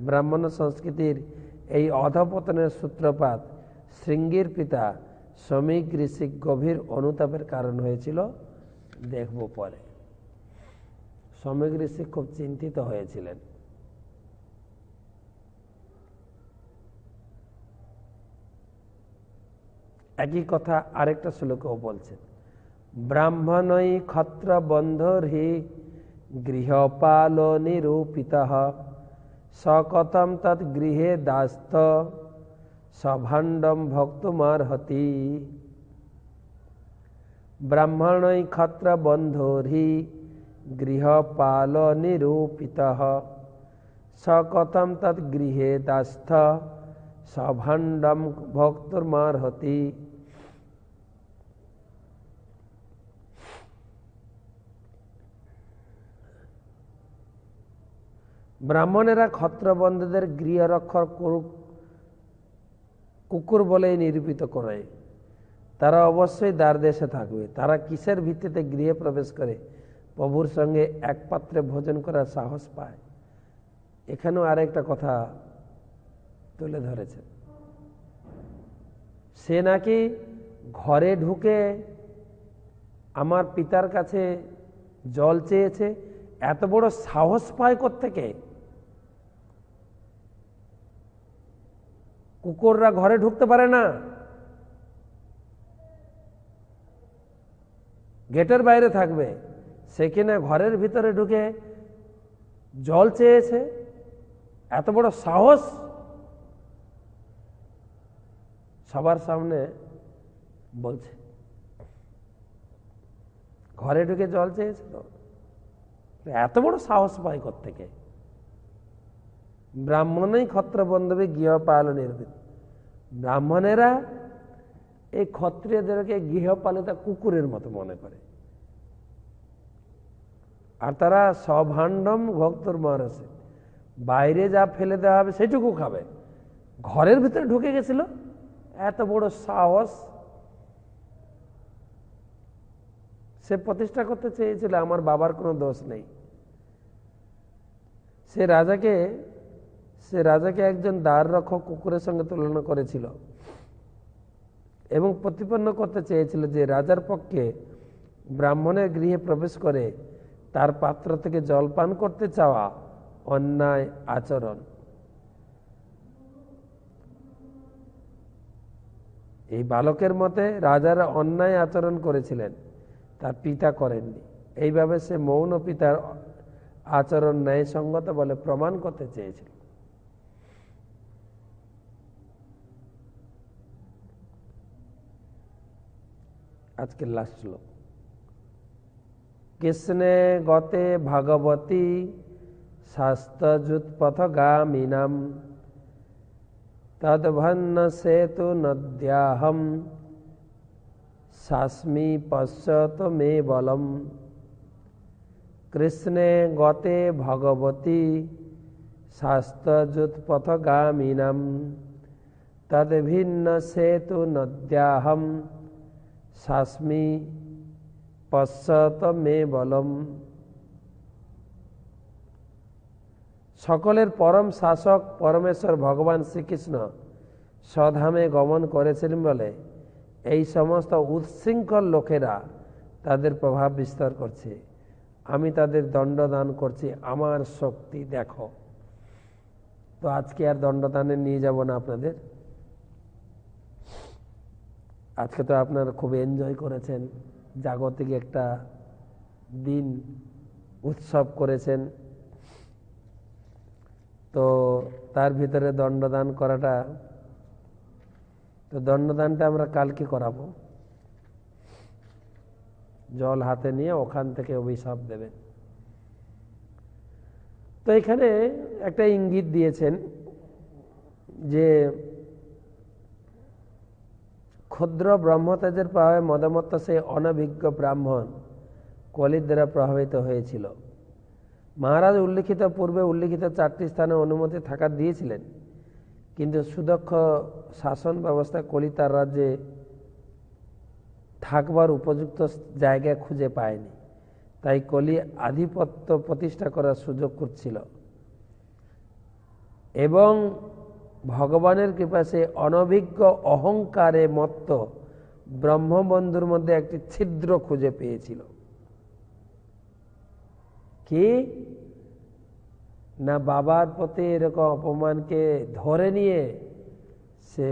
ব্রাহ্মণ সংস্কৃতির এই অধঃপতনের সূত্রপাত শৃঙ্গীর পিতা শ্রমিক ঋষিক গভীর অনুতাপের কারণ হয়েছিল, দেখব পরে। শ্রমিক ঋষি খুব চিন্তিত হয়েছিলেন। একই কথা আরেকটা শ্লোকেও বলছেন, ব্রাহ্মণই ক্ষত্র বন্ধুর্হি গৃহপাল নিরূপিতঃ সকতম তৎ গৃহে দাস্ত সভাণ্ডম ভক্তুমার্হতি। ব্রাহ্মণই ক্ষত্র বন্ধুর্হি গৃহপাল নিরূপিতঃ সকতম তৎ গৃহে দাস্ত সভাণ্ডম ভক্তুমার্হতি। ব্রাহ্মণেরা ক্ষত্রবন্ধুদের গৃহরক্ষক কুকুর বলেই নিরূপিত করে। তারা অবশ্যই দ্বারদেশে থাকবে। তারা কিসের ভিত্তিতে গৃহে প্রবেশ করে প্রভুর সঙ্গে এক পাত্রে ভোজন করার সাহস পায়? এখানেও আরেকটা কথা তুলে ধরেছে, সে নাকি ঘরে ঢুকে আমার পিতার কাছে জল চেয়েছে, এত বড় সাহস পায় কোত্থেকে? কুকুররা ঘরে ঢুকতে পারে না, গেটের বাইরে থাকবে, সে কিনা ঘরের ভিতরে ঢুকে জল চেয়েছে, এত বড় সাহস! সবার সামনে বলছে ঘরে ঢুকে জল চেয়েছে। তো এত বড় সাহস পায় কোত্থেকে? ব্রাহ্মণই ক্ষত্র বন্ধবে গৃহপাল নির্বিত। ব্রাহ্মণেরা এই ক্ষত্রিয়দেরকে গৃহপালিত কুকুরের মতো মনে করে, আর তারা সভাণ্ডম ভক্তর মহারাসে, বাইরে যা ফেলে দেওয়া হবে সেটুকু খাবে, ঘরের ভিতরে ঢুকে গেছিল। এত বড় সাহস! সে প্রতিষ্ঠা করতে চেয়েছিল আমার বাবার কোনো দোষ নেই। সে রাজাকে একজন দ্বার রক্ষক কুকুরের সঙ্গে তুলনা করেছিল এবং প্রতিপন্ন করতে চেয়েছিল যে রাজার পক্ষে ব্রাহ্মণের গৃহে প্রবেশ করে তার পাত্র থেকে জল পান করতে চাওয়া অন্যায় আচরণ। এই বালকের মতে রাজারা অন্যায় আচরণ করেছিলেন, তার পিতা করেননি। এইভাবে সে মৌন পিতার আচরণ ন্যায়সঙ্গত বলে প্রমাণ করতে চেয়েছিল। আজকের লাস্ট শ্লোক। কৃষ্ণে গতে ভগবতী শাস্ত্রযুৎপথগামিনাম তদ্ভন্ন সেতু নদ্যাহম শাস্মি পশ্যত মে বলম। কৃষ্ণে গতে ভগবতী শাস্ত্রযুৎপথগামিনাম তদ্ভিন্ন সেতু নদ্যাহম শাস্মি পশ্যত মে বলম। সকলের পরম শাসক পরমেশ্বর ভগবান শ্রীকৃষ্ণ স্বধামে গমন করেছিলেন বলে এই সমস্ত উচ্ছৃঙ্খল লোকেরা তাদের প্রভাব বিস্তার করছে। আমি তাদের দণ্ডদান করছি, আমার শক্তি দেখো। তো আজকে আর দণ্ডদানে নিয়ে যাব না আপনাদের। আজকে তো আপনারা খুব এনজয় করেছেন, জাগতিক একটা দিন উৎসব করেছেন, তো তার ভিতরে দণ্ডদান করাটা, তো দণ্ডদানটা আমরা কালকে করাবো। জল হাতে নিয়ে ওখান থেকে অভিশাপ দেবেন। তো এখানে একটা ইঙ্গিত দিয়েছেন যে ক্ষুদ্র ব্রহ্মতেজের প্রভাবে মদমত্ত সেই অনভিজ্ঞ ব্রাহ্মণ কলির দ্বারা প্রভাবিত হয়েছিল। মহারাজ পূর্বে উল্লিখিত 4টি স্থানে অনুমতি থাকা দিয়েছিলেন, কিন্তু সুদক্ষ শাসন ব্যবস্থা কলি তার রাজ্যে থাকবার উপযুক্ত জায়গা খুঁজে পায়নি। তাই কলি আধিপত্য প্রতিষ্ঠা করার সুযোগ করছিল এবং ভগবানের কৃপা সে অনভিজ্ঞ অহংকারে মত্ত ব্রহ্মবন্ধুর মধ্যে একটি ছিদ্র খুঁজে পেয়েছিল। কি না, বাবার প্রতি এরকম অপমানকে ধরে নিয়ে সে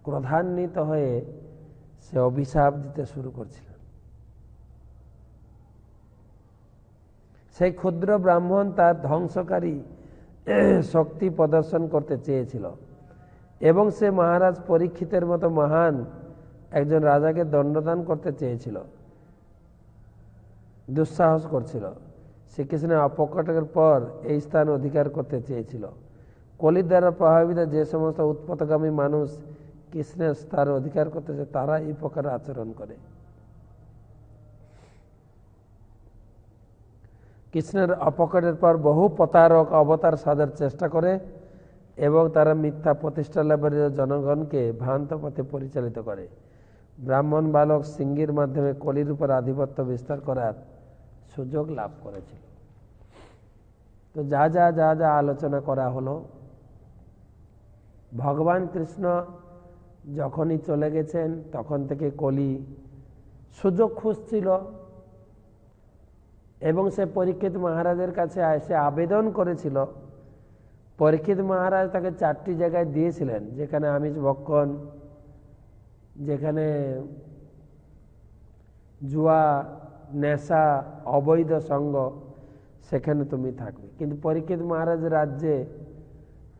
ক্রোধান্বিত হয়ে সে অভিশাপ দিতে শুরু করছিল। সেই ক্ষুদ্র ব্রাহ্মণ তার ধ্বংসকারী শক্তি প্রদর্শন করতে চেয়েছিল এবং সে মহারাজ পরীক্ষিতের মতো মহান একজন রাজাকে দণ্ডদান করতে চেয়েছিল, দুঃসাহস করছিল। শ্রীকৃষ্ণের অপকটের পর এই স্থান অধিকার করতে চেয়েছিল। কলির দ্বারা প্রভাবিত যে সমস্ত উৎপতগামী মানুষ কৃষ্ণের স্থান অধিকার করতে চায় তারা এই প্রকার আচরণ করে। কৃষ্ণের অপকটের পর বহু প্রতারক অবতার সাজার চেষ্টা করে এবং তারা মিথ্যা প্রতিষ্ঠা লাভের জনগণকে ভ্রান্ত পথে পরিচালিত করে। ব্রাহ্মণ বালক সিংহীর মাধ্যমে কলির উপর আধিপত্য বিস্তার করার সুযোগ লাভ করেছিল। তো যা যা যা যা আলোচনা করা হলো, ভগবান কৃষ্ণ যখনই চলে গেছেন তখন থেকে কলি সুযোগ খুঁজছিল এবং সে পরীক্ষিত মহারাজের কাছে এসে আবেদন করেছিল। পরীক্ষিত মহারাজ তাকে 4টি জায়গায় দিয়েছিলেন যেখানে আমিষ ভক্ষণ, যেখানে জুয়া, নেশা, অবৈধ সঙ্গ, সেখানে তুমি থাকবে। কিন্তু পরীক্ষিত মহারাজের রাজ্যে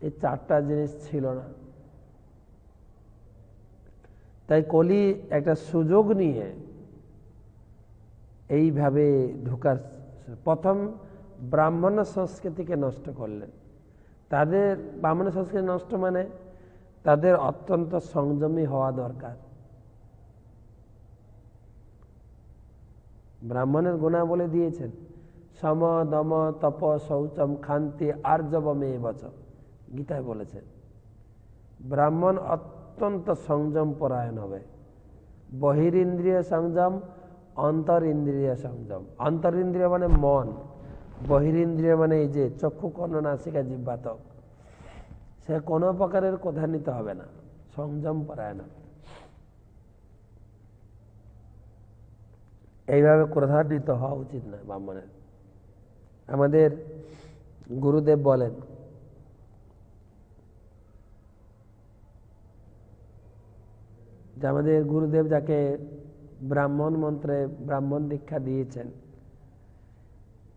এই 4টা জিনিস ছিল না। তাই কলি একটা সুযোগ নিয়ে এইভাবে ঢোকার প্রথম ব্রাহ্মণ সংস্কৃতিকে নষ্ট করলেন। তাদের ব্রাহ্মণ সংস্কৃতি নষ্ট মানে তাদের অত্যন্ত সংযমী হওয়া দরকার। ব্রাহ্মণের গুণাবলী দিয়েছেন, সম দম তপ শৌচম ক্ষান্তি আর্জবমে বচ, গীতায় বলেছেন। ব্রাহ্মণ অত্যন্ত সংযম পরায়ণ হবে। বহিরিন্দ্রিয় সংযম, অন্তরিন্দ্রিয় সংযম। অন্তরিন্দ্রিয় মানে মন, বহিরিন্দ্রিয় মানে এই যে চক্ষু কর্ণ নাসিকা জিহ্বা ত্বক, সে কোনো প্রকারের কথা নিতে হবে না, সংযম পরায়ণ। এইভাবে ক্রোধান্বিত হওয়া উচিত নয় ব্রাহ্মণের। আমাদের গুরুদেব বলেন, যে আমাদের গুরুদেব যাকে ব্রাহ্মণ মন্ত্রে ব্রাহ্মণ দীক্ষা দিয়েছেন,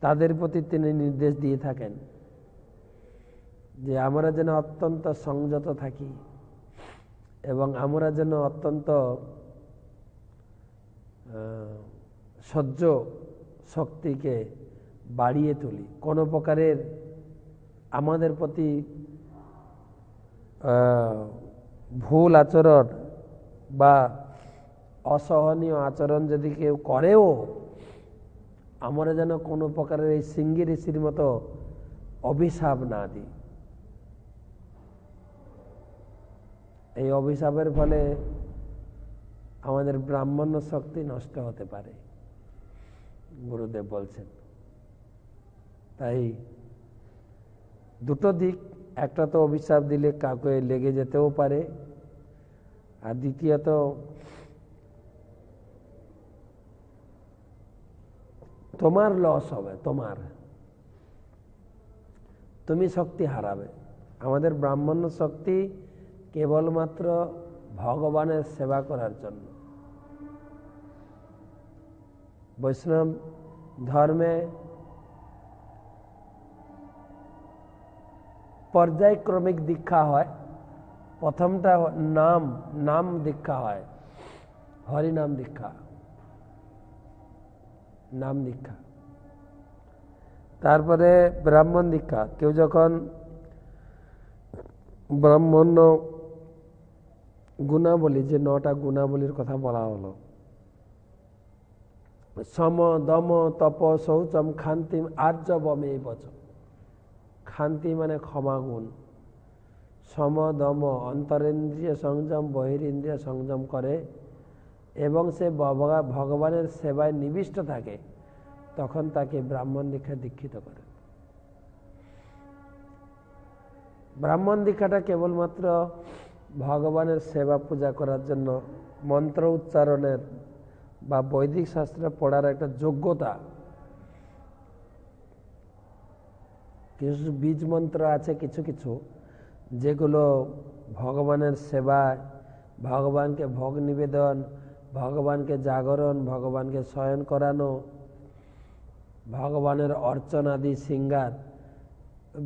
তাদের প্রতি তিনি নির্দেশ দিয়ে থাকেন যে আমরা যেন অত্যন্ত সংযত থাকি এবং আমরা যেন অত্যন্ত সহ্য শক্তিকে বাড়িয়ে তুলি। কোনো প্রকারের আমাদের প্রতি ভুল আচরণ বা অসহনীয় আচরণ যদি কেউ করেও, আমরা যেন কোনো প্রকারের এই সিঙ্গি ঋষির মতো অভিশাপ না দিই। এই অভিশাপের ফলে আমাদের ব্রাহ্মণ্য শক্তি নষ্ট হতে পারে, গুরুদেব বলছেন। তাই দুটো দিক, একটা তো অভিশাপ দিলে কাউকে লেগে যেতেও পারে, আর দ্বিতীয়ত তোমার লস হবে, তুমি শক্তি হারাবে। আমাদের ব্রাহ্মণ্য শক্তি কেবলমাত্র ভগবানের সেবা করার জন্য। বৈষ্ণব ধর্মে পর্যায়ক্রমিক দীক্ষা হয়। প্রথমটা নাম দীক্ষা হয়, হরিনাম দীক্ষা, নাম দীক্ষা। তারপরে ব্রাহ্মণ দীক্ষা। কেউ যখন ব্রাহ্মণ্য গুণাবলী, যে 9টা গুণাবলীর কথা বলা হলো, সম দম তপ শৌচম ক্ষান্তিম আর্জবমে বচ। ক্ষান্তি মানে ক্ষমাগুণ। সম দম অন্তরেন্দ্রিয় সংযম, বহিরিন্দ্রিয় সংযম করে এবং সে ভগবানের সেবায় নিবিষ্ট থাকে, তখন তাকে ব্রাহ্মণ দীক্ষা দীক্ষিত করে। ব্রাহ্মণ দীক্ষাটা কেবলমাত্র ভগবানের সেবা পূজা করার জন্য, মন্ত্র উচ্চারণের বা বৈদিক শাস্ত্র পড়ার একটা যোগ্যতা। কিছু বীজ মন্ত্র আছে, কিছু কিছু যেগুলো ভগবানের সেবায়, ভগবানকে ভোগ নিবেদন, ভগবানকে জাগরণ, ভগবানকে শয়ন করানো, ভগবানের অর্চনাদি শৃঙ্গার,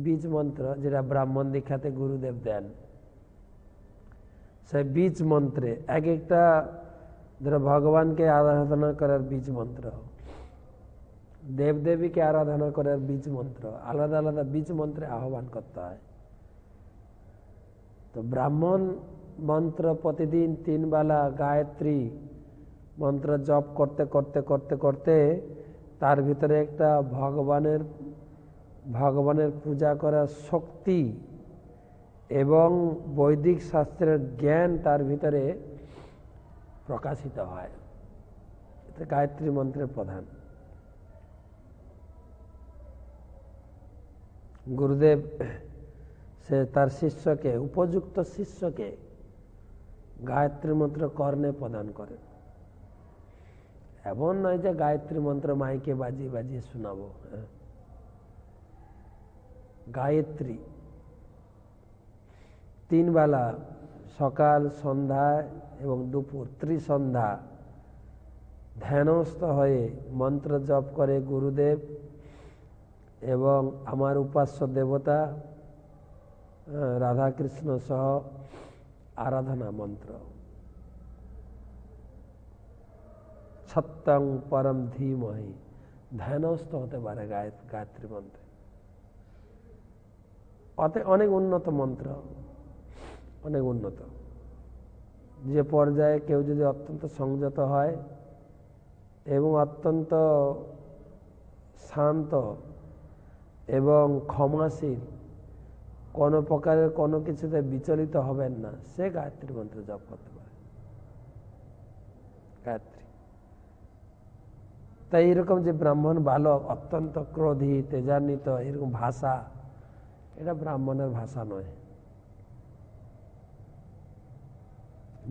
বীজ মন্ত্র যেটা ব্রাহ্মণ দীক্ষাতে গুরুদেব দেন। সেই বীজ মন্ত্রে এক একটা, ধরো ভগবানকে আরাধনা করার বীজ মন্ত্র, দেবদেবীকে আরাধনা করার বীজ মন্ত্র, আলাদা আলাদা বীজ মন্ত্রে আহ্বান করতে হয়। তো ব্রাহ্মণ মন্ত্র প্রতিদিন 3 বেলা গায়ত্রী মন্ত্র জপ করতে করতে করতে করতে তার ভিতরে একটা ভগবানের পূজা করার শক্তি এবং বৈদিক শাস্ত্রের জ্ঞান তার ভিতরে প্রকাশিত হয়। এটা গায়ত্রী মন্ত্রের প্রধান। গুরুদেব সে তার শিষ্যকে, উপযুক্ত শিষ্যকে গায়ত্রী মন্ত্র কর্ণে প্রদান করেন। এমন নয় যে গায়ত্রী মন্ত্র মাইকে বাজিয়ে বাজিয়ে শোনাবো। গায়ত্রী 3 বেলা, সকাল, সন্ধ্যা এবং দুপুর, ত্রিসন্ধ্যা ধ্যানস্থ হয়ে মন্ত্র জপ করে গুরুদেব এবং আমার উপাস্য দেবতা রাধাকৃষ্ণ সহ সত্যং পরম ধীমহি ধ্যানস্থ হতে পারে গায়ত্রী মন্ত্রে। অনেক উন্নত মন্ত্র, অনেক উন্নত। যে পর্যায়ে কেউ যদি অত্যন্ত সংযত হয় এবং অত্যন্ত শান্ত এবং ক্ষমাশীল, কোনো প্রকারের কোনো কিছুতে বিচলিত হবেন না, সে গায়ত্রী মন্ত্র জপ করতে পারে। গায়ত্রী। তাই এরকম যে ব্রাহ্মণ বালক অত্যন্ত ক্রোধী, তেজান্বিত, এরকম ভাষা, এটা ব্রাহ্মণের ভাষা নয়।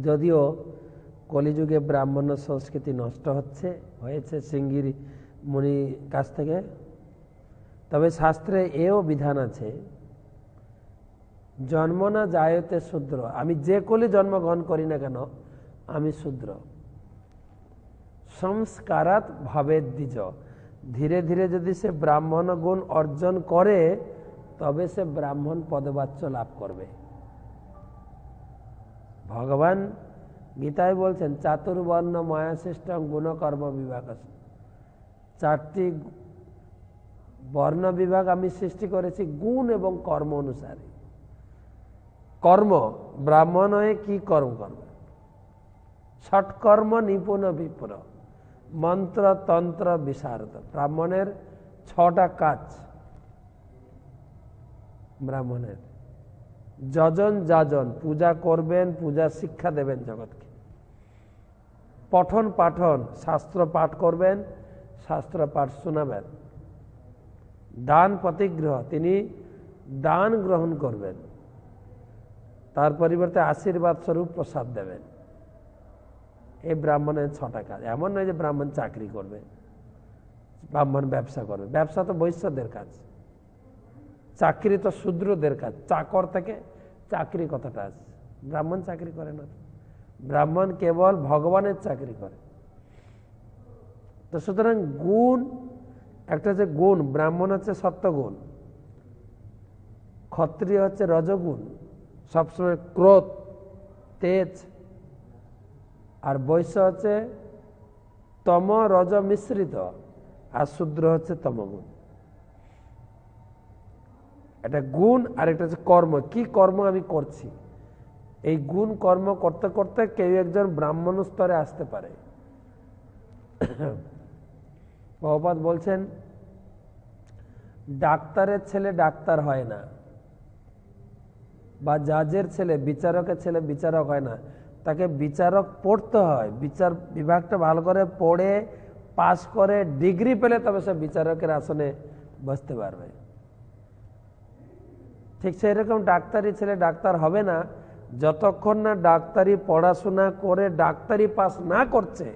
যদিও কলিযুগে ব্রাহ্মণ সংস্কৃতি নষ্ট হয়েছে সিঙ্গির মুনি কাছ থেকে, তবে শাস্ত্রে এও বিধান আছে, জন্ম না জায়তে শূদ্র, আমি যে কোলে জন্মগ্রহণ করি না কেন আমি শূদ্র। সংস্কারাৎ ভাবে দ্বিজ, ধীরে ধীরে যদি সে ব্রাহ্মণ গুণ অর্জন করে তবে সে ব্রাহ্মণ পদবাচ্য লাভ করবে। ভগবান গীতায় বলছেন চাতুর্বর্ণ মায়াসৃষ্টং গুণকর্ম বিভাগ, চারটি বর্ণ বিভাগ আমি সৃষ্টি করেছি গুণ এবং কর্ম অনুসারে। কর্ম, ব্রাহ্মণ হয়ে কি কর্ম করবে? ষটকর্ম নিপুণ বিপ্র, মন্ত্র তন্ত্র বিশারদ। ব্রাহ্মণের 6টা কাজ। ব্রাহ্মণের যজন যাজন, পূজা করবেন, পূজা শিক্ষা দেবেন জগৎকে। পঠন পাঠন, শাস্ত্র পাঠ করবেন, শাস্ত্র পাঠ শোনাবেন। দান প্রতিগ্রহ, তিনি দান গ্রহণ করবেন, তার পরিবর্তে আশীর্বাদ স্বরূপ প্রসাদ দেবেন। এই ব্রাহ্মণের 6টা কাজ। এমন নয় যে ব্রাহ্মণ চাকরি করবে, ব্রাহ্মণ ব্যবসা করবে। ব্যবসা তো বৈশ্যদের কাজ, চাকরি তো শূদ্রদের কাজ। চাকর থেকে চাকরি কথাটা আছে, ব্রাহ্মণ চাকরি করে না। ব্রাহ্মণ কেবল ভগবানের চাকরি করে। তো সুতরাং গুণ, একটা যে গুণ, ব্রাহ্মণ হচ্ছে সত্যগুণ, ক্ষত্রিয় হচ্ছে রজগুণ, সবসময় ক্রোধ তেজ, আর বৈশ্য হচ্ছে তম রজ মিশ্রিত, আর শূদ্র হচ্ছে তমগুণ। এটা গুণ, আর একটা হচ্ছে কর্ম। কি কর্ম আমি করছি? এই গুণ কর্ম করতে করতে কেউ একজন ব্রাহ্মণ স্তরে আসতে পারে। প্রভুপাদ বলছেন ডাক্তারের ছেলে ডাক্তার হয় না, বা জাজের ছেলে, বিচারকের ছেলে বিচারক হয় না, তাকে বিচারক পড়তে হয়। বিচার বিভাগটা ভালো করে পড়ে পাস করে ডিগ্রি পেলে তবে সে বিচারকের আসনে বসতে পারবে। ঠিক সেই রকম ডাক্তারি ছেলে ডাক্তার হবে না যতক্ষণ না ডাক্তারি পড়াশোনা করে ডাক্তারি পাস না করছে,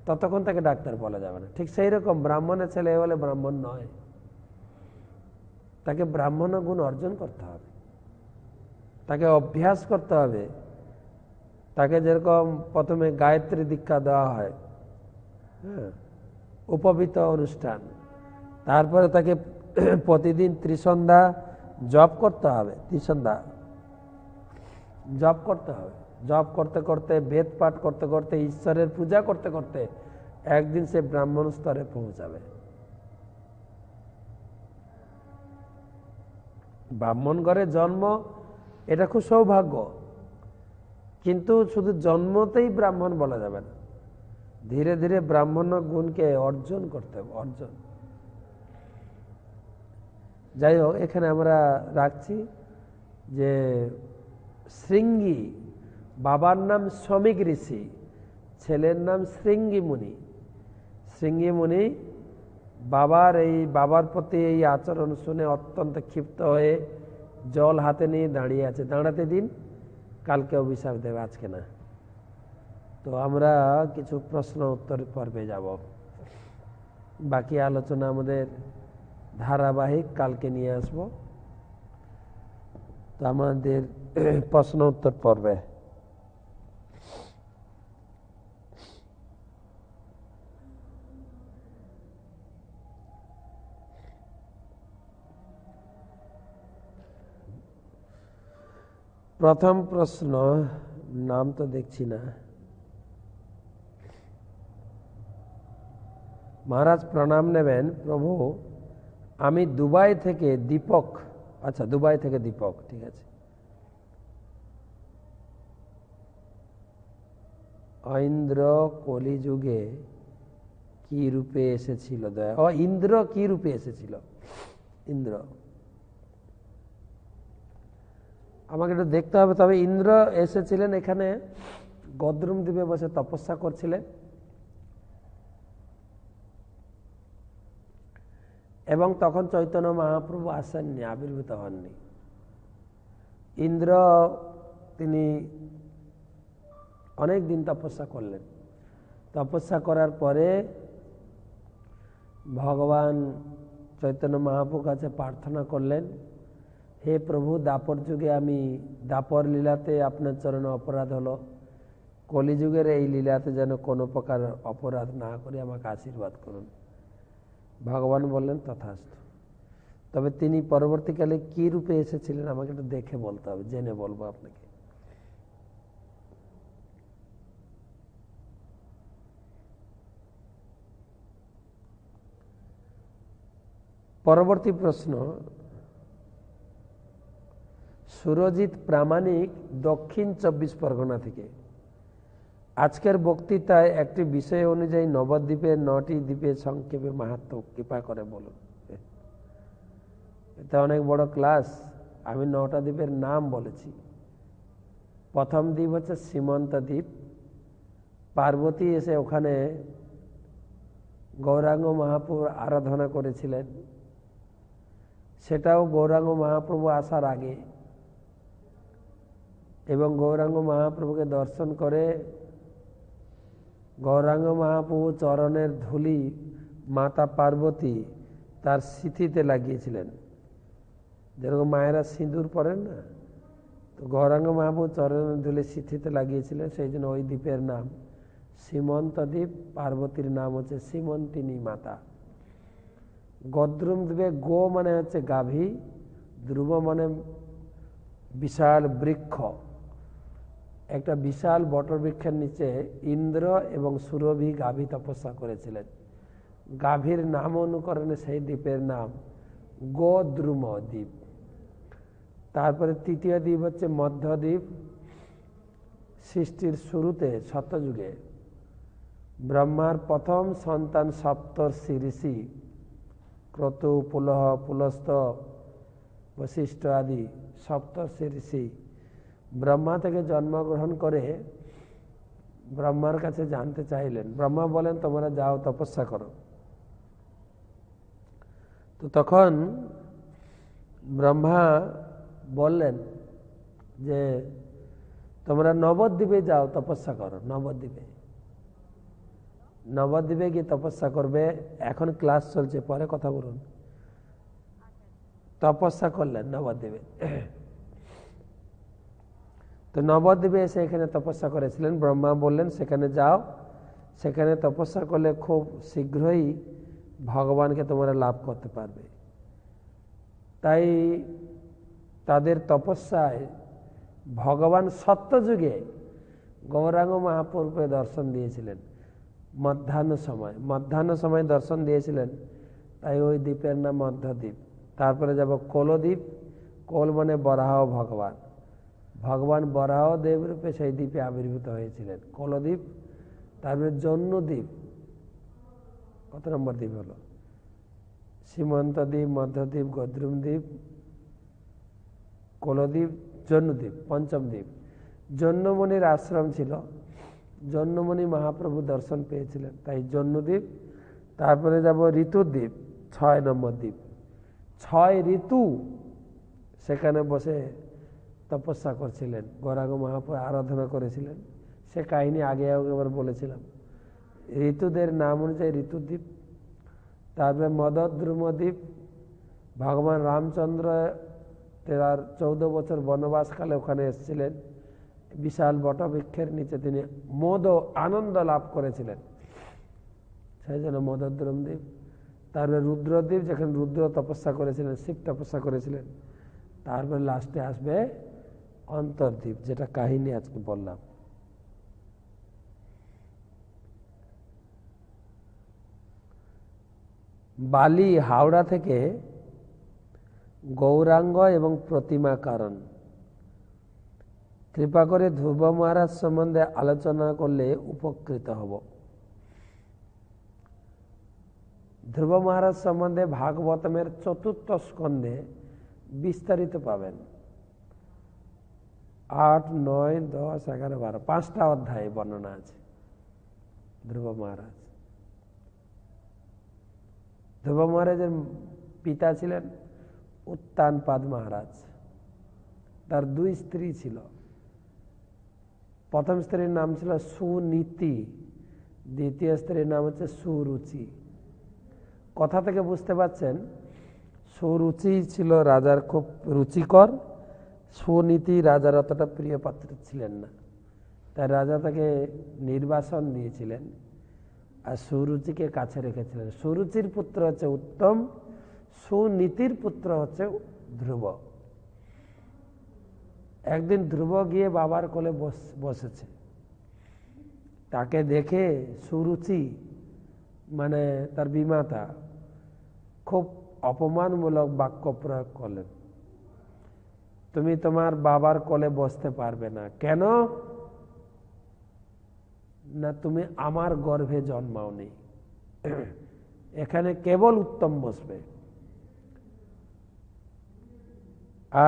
ততক্ষণ তাকে ডাক্তার বলা যাবে না। ঠিক সেই রকম ব্রাহ্মণের ছেলে বলে ব্রাহ্মণ নয়, তাকে ব্রাহ্মণ গুণ অর্জন করতে হবে, তাকে অভ্যাস করতে হবে। তাকে যেরকম প্রথমে গায়ত্রী দীক্ষা দেওয়া হয়, উপবিত অনুষ্ঠান, তারপরে তাকে প্রতিদিন ত্রিসন্ধ্যা জপ করতে হবে। ত্রিসন্ধ্যা জপ করতে হবে। জপ করতে করতে, বেদ পাঠ করতে করতে, ঈশ্বরের পূজা করতে করতে একদিন সে ব্রাহ্মণ স্তরে পৌঁছাবে। ব্রাহ্মণ ঘরে জন্ম, এটা খুব সৌভাগ্য, কিন্তু শুধু জন্মতেই ব্রাহ্মণ বলা যাবে না। ধীরে ধীরে ব্রাহ্মণ গুণকে অর্জন করতে হবে। অর্জন, যাই হোক, এখানে আমরা রাখছি যে শৃঙ্গী, বাবার নাম শ্রমিক ঋষি, ছেলের নাম শৃঙ্গী মুনি। শৃঙ্গী মুনি বাবার প্রতি এই আচরণ শুনে অত্যন্ত ক্ষিপ্ত হয়ে জল হাতে নিয়ে দাঁড়িয়ে আছে। দাঁড়াতে দিন, কালকে অভিশাপ দেবে, আজকে না। তো আমরা কিছু প্রশ্ন উত্তর পর্বে যাব। বাকি আলোচনা আমাদের ধারাবাহিক কালকে নিয়ে আসব। তো আমাদের প্রশ্ন উত্তর পর্বে প্রথম প্রশ্ন, নাম তো দেখছি না। মহারাজ প্রণাম নেবেন, প্রভু আমি দুবাই থেকে দীপক। আচ্ছা, দুবাই থেকে দীপক, ঠিক আছে। ইন্দ্র কলিযুগে কি রূপে এসেছিল? ইন্দ্র কি রূপে এসেছিল? ইন্দ্র আমাকে একটু দেখতে হবে। তবে ইন্দ্র এসেছিলেন এখানে গদ্রুম দ্বীপে বসে তপস্যা করছিলেন, এবং তখন চৈতন্য মহাপ্রভু আসেননি, আবির্ভূত হননি। ইন্দ্র তিনি অনেক দিন তপস্যা করলেন। তপস্যা করার পরে ভগবান চৈতন্য মহাপ্রভুর কাছে প্রার্থনা করলেন, হে প্রভু, দাপর যুগে আমি দাপর লীলাতে আপনার চরণে অপরাধ হলো, কলিযুগের এই লীলাতে যেন কোনো প্রকার অপরাধ না করে আমাকে আশীর্বাদ করুন। ভগবান বললেন তথাস্তু। তবে তিনি পরবর্তীকালে কি রূপে এসেছিলেন আমাকে একটু দেখে বলতে হবে, জেনে বলবো আপনাকে। পরবর্তী প্রশ্ন, সুরজিৎ প্রামাণিক, দক্ষিণ 24 পরগনা থেকে। আজকের বক্তৃতায় একটি বিষয় অনুযায়ী নবদ্বীপের 9টি দ্বীপের সংক্ষেপে মাহাত্ম্য কৃপা করে বলুন। এটা অনেক বড় ক্লাস। আমি 9টা দ্বীপের নাম বলেছি। প্রথম দ্বীপ হচ্ছে সীমন্ত দ্বীপ। পার্বতী এসে ওখানে গৌরাঙ্গ মহাপ্রভুর আরাধনা করেছিলেন। সেটাও গৌরাঙ্গ মহাপ্রভু আসার আগে, এবং গৌরাঙ্গ মহাপ্রভুকে দর্শন করে গৌরাঙ্গ মহাপ্রভু চরণের ধুলি মাতা পার্বতী তার সিথিতে লাগিয়েছিলেন। যেরকম মায়েরা সিঁদুর পরেন না, তো গৌরাঙ্গ মহাপ্রভু চরণের ধুলি সিথিতে লাগিয়েছিলেন। সেই জন্য ওই দ্বীপের নাম সীমন্ত দ্বীপ। পার্বতীর নাম হচ্ছে সীমন্তিনী মাতা। গদ্রুম দ্বীপে গো মানে হচ্ছে গাভী, ধ্রুব মানে বিশাল বৃক্ষ। একটা বিশাল বটবৃক্ষের নিচে ইন্দ্র এবং সুরভি গাভী তপস্যা করেছিলেন। গাভীর নাম অনুকরণে সেই দ্বীপের নাম গোদ্রুম দ্বীপ। তারপরে তৃতীয় দ্বীপ হচ্ছে মধ্যদ্বীপ। সৃষ্টির শুরুতে সত্যযুগে ব্রহ্মার প্রথম সন্তান সপ্তর্ষি ঋষি ক্রতু, পুলহ, পুলস্ত, বশিষ্ঠ আদি সপ্তর্ষি ঋষি ব্রহ্মা থেকে জন্মগ্রহণ করে ব্রহ্মার কাছে জানতে চাইলেন। ব্রহ্মা বলেন তোমরা যাও তপস্যা করো। তো তখন ব্রহ্মা বললেন যে তোমরা নবদ্বীপে যাও তপস্যা করো। নবদ্বীপে গিয়ে তপস্যা করবে। এখন ক্লাস চলছে, পরে কথা বলুন। তপস্যা করলেন নবদ্বীপে। তো নবদ্বীপে এসে এখানে তপস্যা করেছিলেন। ব্রহ্মা বললেন সেখানে যাও, সেখানে তপস্যা করলে খুব শীঘ্রই ভগবানকে তোমরা লাভ করতে পারবে। তাই তাদের তপস্যায় ভগবান সত্যযুগে গৌরাঙ্গ মহাপ্রভুকে দর্শন দিয়েছিলেন মধ্যাহ্ন সময় দর্শন দিয়েছিলেন। তাই ওই দ্বীপের নাম মধ্যদ্বীপ। তারপরে যাব কোলদ্বীপ। কোল মানে বরাহ ভগবান। ভগবান বরাহ দেব রূপে সেই দ্বীপে আবির্ভূত হয়েছিলেন, কোলদ্বীপ। তারপরে জন্মদ্বীপ। কত নম্বর দ্বীপ হলো? সীমন্ত দ্বীপ, মধ্যদ্বীপ, গদ্রুম দ্বীপ, কোলদ্বীপ, জন্মদ্বীপ, পঞ্চম দ্বীপ। জন্মমণির আশ্রম ছিল, জন্মমণি মহাপ্রভু দর্শন পেয়েছিলেন, তাই জন্মদ্বীপ। তারপরে যাব ঋতুদ্বীপ, 6 নম্বর দ্বীপ। 6 ঋতু সেখানে বসে তপস্যা করছিলেন, গৌরাঙ্গ মহাপ্রভু আরাধনা করেছিলেন। সে কাহিনী আগে একবার বলেছিলাম। ঋতুদের নাম অনুযায়ী ঋতুদ্বীপ। তারপরে মদদ্রুম দ্বীপ। ভগবান রামচন্দ্র 14 বছর বনবাসকালে ওখানে এসেছিলেন। বিশাল বটবৃক্ষের নিচে তিনি মোদ আনন্দ লাভ করেছিলেন, সেই জন্য মদদ্রুম দ্বীপ। তারপরে রুদ্রদ্বীপ, যেখানে রুদ্র তপস্যা করেছিলেন, শিব তপস্যা করেছিলেন। তারপরে লাস্টে আসবে অন্তর্দ্বীপ, যেটা কাহিনী আজকে বললাম। বালি হাওড়া থেকে গৌরাঙ্গ এবং প্রতিমা কারণ, কৃপা করে ধ্রুব মহারাজ সম্বন্ধে আলোচনা করলে উপকৃত হব। ধ্রুব মহারাজ সম্বন্ধে ভাগবতমের 4th স্কন্ধে বিস্তারিত পাবেন। 8, 9, 10, 11, 12 5টা অধ্যায়ে বর্ণনা আছে ধ্রুব মহারাজ। ধ্রুব মহারাজের পিতা ছিলেন উত্তানপাদ মহারাজ। তার 2 স্ত্রী ছিল। প্রথম স্ত্রীর নাম ছিল সুনীতি, দ্বিতীয় স্ত্রীর নাম হচ্ছে সুরুচি। কথা থেকে বুঝতে পারছেন সুরুচি ছিল রাজার খুব রুচিকর, সুনীতি রাজার অতটা প্রিয় পাত্র ছিলেন না, তাই রাজা তাকে নির্বাসন দিয়েছিলেন আর সুরুচিকে কাছে রেখেছিলেন। সুরুচির পুত্র হচ্ছে উত্তম, সুনীতির পুত্র হচ্ছে ধ্রুব। একদিন ধ্রুব গিয়ে বাবার কোলে বসেছে, তাকে দেখে সুরুচি মানে তার বিমাতা খুব অপমানমূলক বাক্য প্রয়োগ করলেন। তুমি তোমার বাবার কোলে বসতে পারবে না। কেন? না, তুমি আমার গর্ভে জন্মাওনি, এখানে কেবল উত্তম বসবে।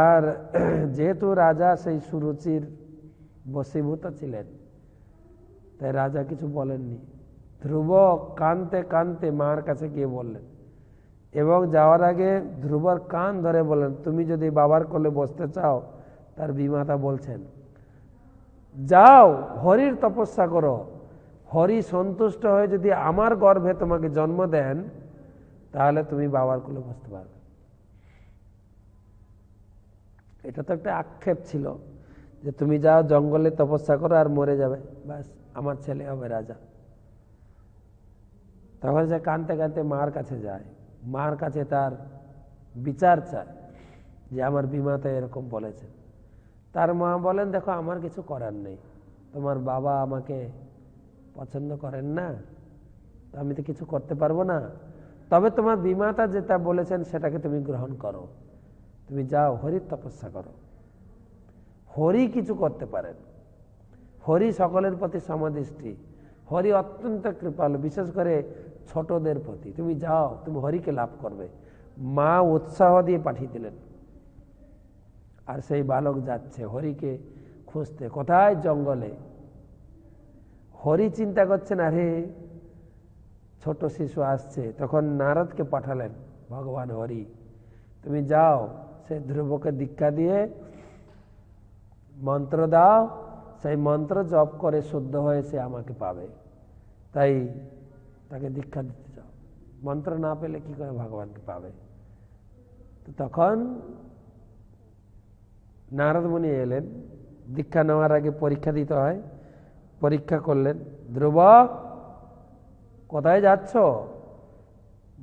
আর যেহেতু রাজা সেই সুরুচির বশীভূত ছিলেন, তাই রাজা কিছু বলেননি। ধ্রুব কাঁদতে কাঁদতে মার কাছে গিয়ে বললেন এবং যাওয়ার আগে ধ্রুবর কান ধরে বললেন, তুমি যদি বাবার কোলে বসতে চাও, তার বিমাতা বলছেন, যাও হরির তপস্যা করো, হরি সন্তুষ্ট হয়ে যদি আমার গর্ভে তোমাকে জন্ম দেন, তাহলে তুমি বাবার কোলে বসতে পারবে। এটা তো একটা আক্ষেপ ছিল যে তুমি যাও জঙ্গলে তপস্যা করো আর মরে যাবে, ব্যাস আমার ছেলে হবে রাজা। তখন সে কাঁদতে কাঁদতে মার কাছে যায়, মার কাছে তার বিচার চায় যে আমার বিমাতা এরকম বলেছেন। তার মা বলেন, দেখো আমার কিছু করার নেই, তোমার বাবা আমাকে পছন্দ করেন না, আমি তো কিছু করতে পারবো না, তবে তোমার বিমাতা যেটা বলেছেন সেটাকে তুমি গ্রহণ করো, তুমি যাও হরির তপস্যা করো। হরি কিছু করতে পারেন, হরি সকলের প্রতি সমদৃষ্টি, হরি অত্যন্ত কৃপালু, বিশেষ করে ছোটদের প্রতি। তুমি যাও, তুমি হরিকে লাভ করবে। মা উৎসাহ দিয়ে পাঠিয়ে দিলেন। আর সেই বালক যাচ্ছে হরিকে খুঁজতে। কোথায়? জঙ্গলে। হরি চিন্তা করছেন, আরে ছোট শিশু আসছে। তখন নারদকে পাঠালেন ভগবান হরি, তুমি যাও সে ধ্রুবকে দীক্ষা দিয়ে মন্ত্র দাও, সেই মন্ত্র জপ করে শুদ্ধ হয়ে সে আমাকে পাবে, তাই তাকে দীক্ষা দিতে চাও। মন্ত্র না পেলে কি করে ভগবানকে পাবে? তো তখন নারদ মুনি এলেন। দীক্ষা নেওয়ার আগে পরীক্ষা দিতে হয়, পরীক্ষা করলেন। ধ্রুব কোথায় যাচ্ছ?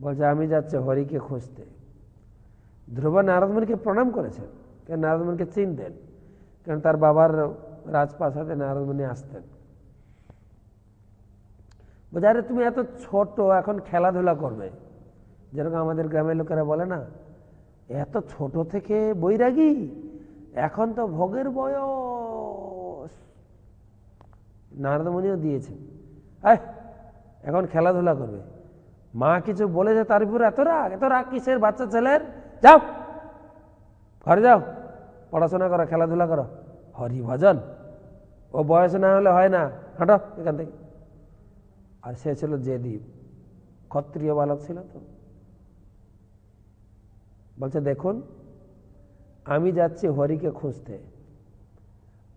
বলছে আমি যাচ্ছি হরিকে খুঁজতে। ধ্রুব নারদ মুনিকে প্রণাম করেছেন, কারণ নারদ মুনিকে চিনতেন, কারণ তার বাবার রাজপ্রাসাদে নারদ মুনি আসতেন। বলছে আরে তুমি এত ছোট, এখন খেলাধুলা করবে, যেরকম আমাদের গ্রামের লোকেরা বলে না, এত ছোট থেকে বৈরাগী, এখন তো ভোগের বয়স। নারদ মুনিও দিয়েছেন, এখন খেলাধুলা করবে। মা কিছু বলেছে তার উপর এত রাগ, এত রাগ কিসের? বাচ্চা ছেলের, যাও ঘরে যাও, পড়াশোনা করো, খেলাধুলা করো, হরি ভজন ও বয়স না হলে হয় না, হাঁটো এখান থেকে। আর সে ছিল জেদি, ক্ষত্রিয় বালক ছিল। তো বলছে দেখুন, আমি যাচ্ছি হরিকে খুঁজতে,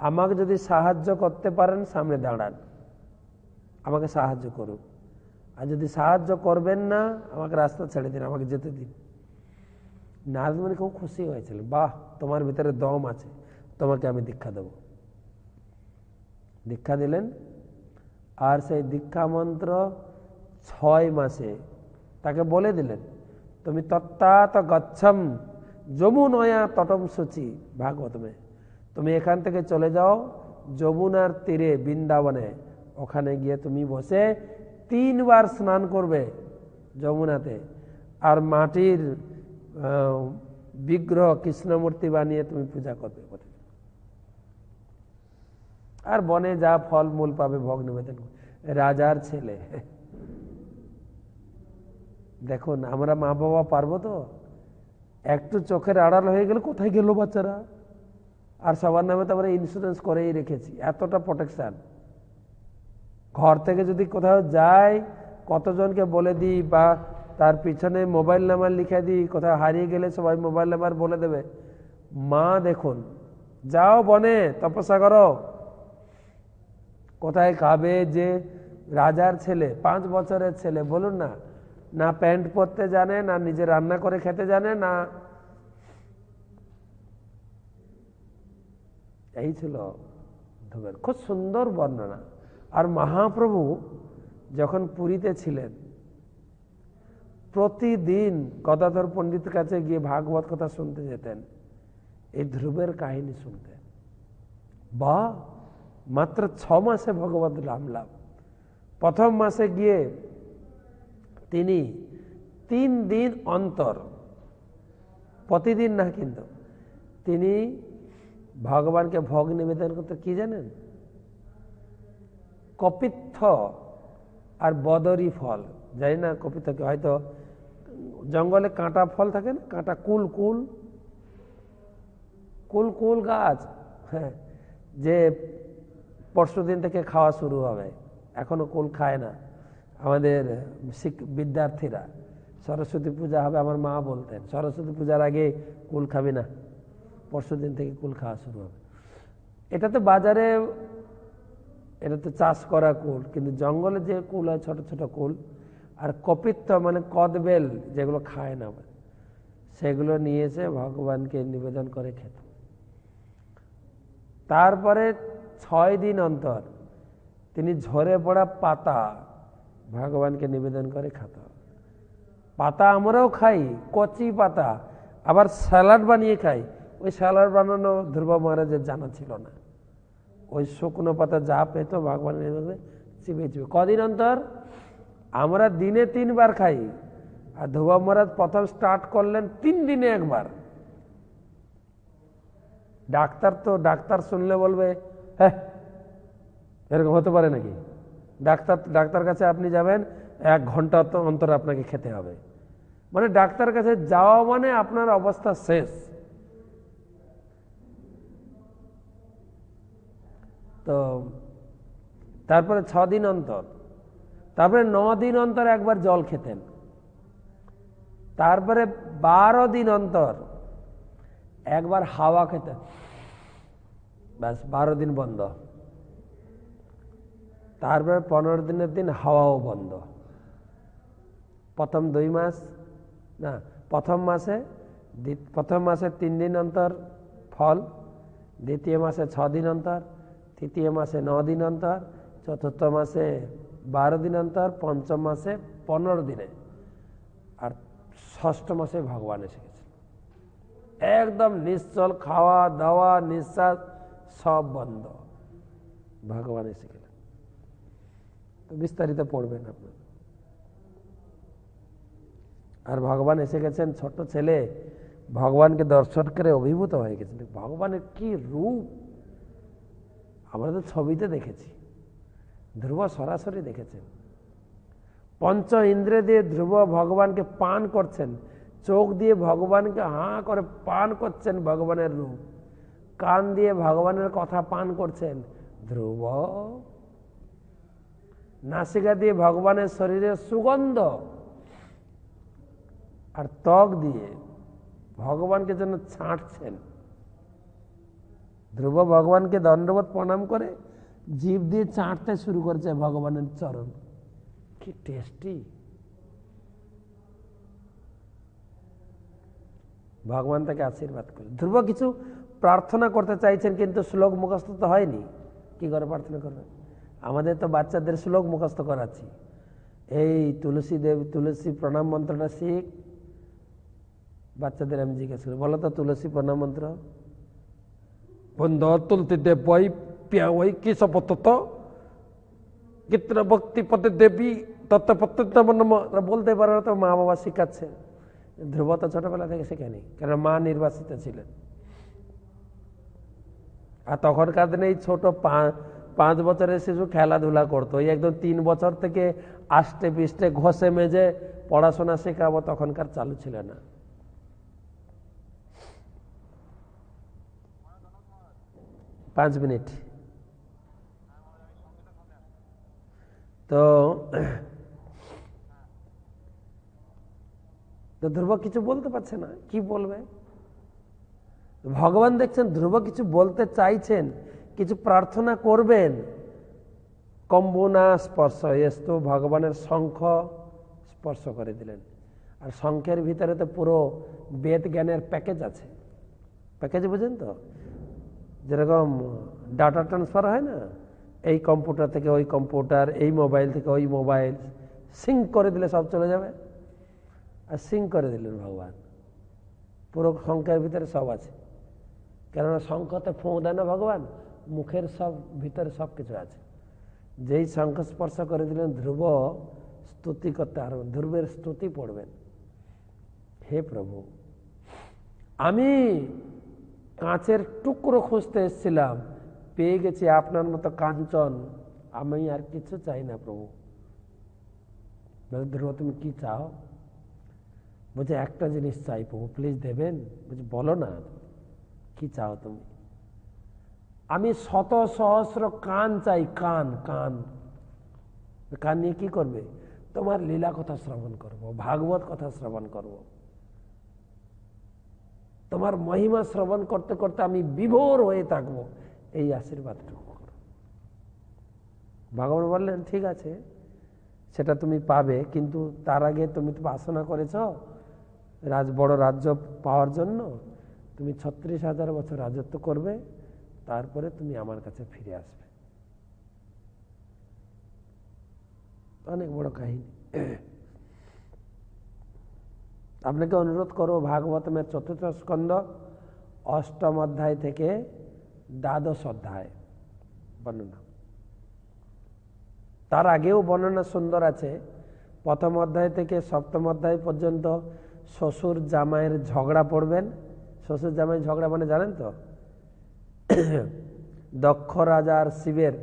আমাকে যদি সাহায্য করতে পারেন সামনে দাঁড়ান, আমাকে সাহায্য করুন, আর যদি সাহায্য করবেন না আমাকে রাস্তা ছেড়ে দিন, আমাকে যেতে দিন। নারদ মুনি খুব খুশি হয়েছিলেন, বাহ তোমার ভিতরে দম আছে, তোমাকে আমি দীক্ষা দেব। দীক্ষা দিলেন। আর সেই দীক্ষা মন্ত্র 6 মাসে তাকে বলে দিলেন, তুমি তত্ত্বাত গচ্ছম যমুনয়া তটম সূচি, ভাগবতমে, তুমি এখান থেকে চলে যাও যমুনার তীরে বৃন্দাবনে, ওখানে গিয়ে তুমি বসে 3 বার স্নান করবে যমুনাতে, আর মাটির বিগ্রহ কৃষ্ণমূর্তি বানিয়ে তুমি পূজা করবে। আর বনে যা ফল মূল পাবে ভোগ নিবেদন। রাজার ছেলে, দেখুন আমরা মা বাবা পারবো তো? একটু চোখের আড়াল হয়ে গেলে কোথায় গেল বাচ্চারা, আর সবার নামে তো আমরা ইন্স্যুরেন্স করেই রেখেছি, এতটা প্রোটেকশন। ঘর থেকে যদি কোথাও যাই কতজনকে বলে দিই, বা তার পিছনে মোবাইল নাম্বার লিখে দিই, কোথাও হারিয়ে গেলে সবাই মোবাইল নাম্বার বলে দেবে। মা দেখুন, যাও বনে তপস্যা করো, কোথায় খাবে? যে রাজার ছেলে, 5 বছরের ছেলে, বলুন না, না প্যান্ট পরতে জানে, না নিজে রান্না করে খেতে জানে, না। এই ছিল ধ্রুবের, খুব সুন্দর বর্ণনা। আর মহাপ্রভু যখন পুরীতে ছিলেন, প্রতিদিন গদাধর পণ্ডিতের কাছে গিয়ে ভাগবত কথা শুনতে যেতেন, এই ধ্রুবের কাহিনী শুনতেন। বা মাত্র 6 মাসে ভগবত রাম লাভ। প্রথম মাসে গিয়ে তিনি 3 দিন অন্তর, প্রতিদিন না কিন্তু, তিনি ভগবানকে ভোগ নিবেদন করতে, কি জানেন? কপিত্থ আর বদরি ফল, জানি না কপিত্থকে, হয়তো জঙ্গলে কাঁটা ফল থাকে না, কাঁটা, কুল কুল কুল কুল গাছ, হ্যাঁ, যে পরশুদিন থেকে খাওয়া শুরু হবে, এখনো কুল খায় না আমাদের বিদ্যার্থীরা। সরস্বতী পূজা হবে, আমার মা বলতেন সরস্বতী পূজার আগে কুল খাবি না, পরশুদিন থেকে কুল খাওয়া শুরু হবে। এটা তো বাজারে, এটা তো চাষ করা কুল, কিন্তু জঙ্গলে যে কুল হয় ছোট ছোট কুল, আর কপিত্থ মানে কদবেল, যেগুলো খায় না, সেগুলো নিয়ে এসে ভগবানকে নিবেদন করে খেত। তারপরে 6 দিন অন্তর তিনি ঝরে পড়া পাতা ভগবানকে নিবেদন করে খেত। পাতা আমরাও খাই, কচি পাতা, আবার স্যালাড বানিয়ে খাই। ওই স্যালাড বানানো ধ্রুব মহারাজের জানা ছিল না। ওই শুকনো পাতা যা পেত ভগবানের নিবেদন চিবে চিবে। কদিন অন্তর? আমরা দিনে 3 বার খাই, আর ধ্রুব মহারাজ প্রথম স্টার্ট করলেন 3 দিনে 1 বার। ডাক্তার শুনলে বলবে, হ্যাঁ এরকম হতে পারে নাকি? ডাক্তার কাছে আপনি যাবেন, 1 ঘন্টা অন্তর আপনাকে খেতে হবে, মানে ডাক্তার কাছে যাওয়া মানে আপনার অবস্থা শেষ। তো তারপরে 6 দিন অন্তর, তারপরে 9 দিন অন্তর একবার জল খেতেন, তারপরে 12 দিন অন্তর একবার হাওয়া খেতেন, ব্যাস 12 দিন বন্ধ। তারপরে 15 দিনের দিন হাওয়াও বন্ধ। প্রথম 2 মাস না, প্রথম মাসে 3 দিন অন্তর ফল, দ্বিতীয় মাসে 6 দিন অন্তর, তৃতীয় মাসে 9 দিন অন্তর, চতুর্থ মাসে 12 দিন অন্তর, পঞ্চম মাসে 15 দিনে, আর ষষ্ঠ মাসে ভগবান এসে গেছে। একদম নিশ্চল, খাওয়া দাওয়া নিঃশ্বাস সব বন্ধ, ভগবান এসে গেলেন। তো বিস্তারিত পড়বেন আপনার। আর ভগবান এসে গেছেন, ছোট ছেলে ভগবানকে দর্শন করে অভিভূত হয়ে গেছেন। ভগবানের কি রূপ! আমরা তো ছবিতে দেখেছি, ধ্রুব সরাসরি দেখেছেন। পঞ্চ ইন্দ্রিয় দিয়ে ধ্রুব ভগবানকে পান করছেন, চোখ দিয়ে ভগবানকে হাঁ করে পান করছেন ভগবানের রূপ, কান দিয়ে ভগবানের কথা পান করছেন ধ্রুব, নাসিকা দিয়ে ভগবানের শরীরের সুগন্ধ, আর ত্বক দিয়ে ভগবানকে যেন ছাঁটছেন। ধ্রুব ভগবানকে দণ্ডবত প্রণাম করে জিভ দিয়ে চাটতে শুরু করেছে ভগবানের চরণ। কি টেস্টি! ভগবান তাকে আশীর্বাদ করে। ধ্রুব কিছু প্রার্থনা করতে চাইছেন, কিন্তু শ্লোক মুখস্থ তো হয়নি, কি করে প্রার্থনা করবেন? আমাদের তো বাচ্চাদের শ্লোক মুখস্থ করাচ্ছি, এই তুলসী প্রণাম মন্ত্রটা শিখ। বাচ্চাদের আমি জিজ্ঞেস করি, বলো তো তুলসী প্রণাম মন্ত্র। বন্ধ তুলতে দেবই প্যাওই কি সপত কিত্র ভক্তি পদে দেবী তত্ত্বপত্র বলতে পারো তো, মা বাবা শিখাচ্ছে। ধ্রুব তো ছোটবেলা থেকে শেখেনি, কারণ মা নির্বাসিত ছিলেন। আর তখনকার দিনে এই ছোট 5 বছরের শিশু খেলাধুলা করতো, এই একদম 3 বছর থেকে আষ্টে পিষ্টে ঘষে মেজে পড়াশোনা শেখাবো তখনকার চালু ছিল না। পাঁচ মিনিট। তো ধ্রুব কিছু বলতে পারছে না, কি বলবে? ভগবান দেখছেন ধ্রুব কিছু বলতে চাইছেন, কিছু প্রার্থনা করবেন। কম্বনা স্পর্শ এসতো, ভগবানের শঙ্খ স্পর্শ করে দিলেন। আর শঙ্খের ভিতরে তো পুরো বেদ জ্ঞানের প্যাকেজ আছে। প্যাকেজ বুঝেন তো, যেরকম ডাটা ট্রান্সফার হয় না, এই কম্পিউটার থেকে ওই কম্পিউটার, এই মোবাইল থেকে ওই মোবাইল, সিঙ্ক করে দিলে সব চলে যাবে। আর সিঙ্ক করে দিলেন ভগবান, পুরো শঙ্খের ভিতরে সব আছে। কেননা শঙ্খতে ফোঁ দেয় না ভগবান, মুখের সব ভিতরে সব কিছু আছে। যেই শঙ্খ স্পর্শ করে দিলেন, ধ্রুব স্তুতি করতে পারবেন, ধ্রুবের স্তুতি পড়বেন। হে প্রভু, আমি কাঁচের টুকরো খুঁজতে এসেছিলাম, পেয়ে গেছি আপনার মতো কাঞ্চন, আমি আর কিছু চাই না প্রভু। ধ্রুব তুমি কি চাও? বলছে একটা জিনিস চাই প্রভু, প্লিজ দেবেন। বলছে বলো না, কি চাও তুমি? আমি 100 সহস্র কান চাই, কান। কান কান নিয়ে কি করবে? তোমার লীলা কথা শ্রবণ করব, ভাগবত কথা শ্রবণ করব, তোমার মহিমা শ্রবণ করতে করতে আমি বিভোর হয়ে থাকবো, এই আশীর্বাদটুকু করো। ভগবান বললেন ঠিক আছে, সেটা তুমি পাবে, কিন্তু তার আগে তুমি তো বাসনা করেছ বড় রাজ্য পাওয়ার জন্য, তুমি 36,000 বছর রাজত্ব করবে, তারপরে তুমি আমার কাছে ফিরে আসবে। অনেক বড় কাহিনী। আপনাকে অনুরোধ করো, ভাগবতমের 4th স্কন্ধ 8ম অধ্যায় থেকে 12 অধ্যায় বর্ণনা। তার আগেও বর্ণনা সুন্দর আছে। 1ম অধ্যায় থেকে 7ম অধ্যায় পর্যন্ত শ্বশুর জামাইয়ের ঝগড়া পড়বেন। শ্বশুর জামাই ঝগড়া মানে জানেন তো, দক্ষ রাজার শিবের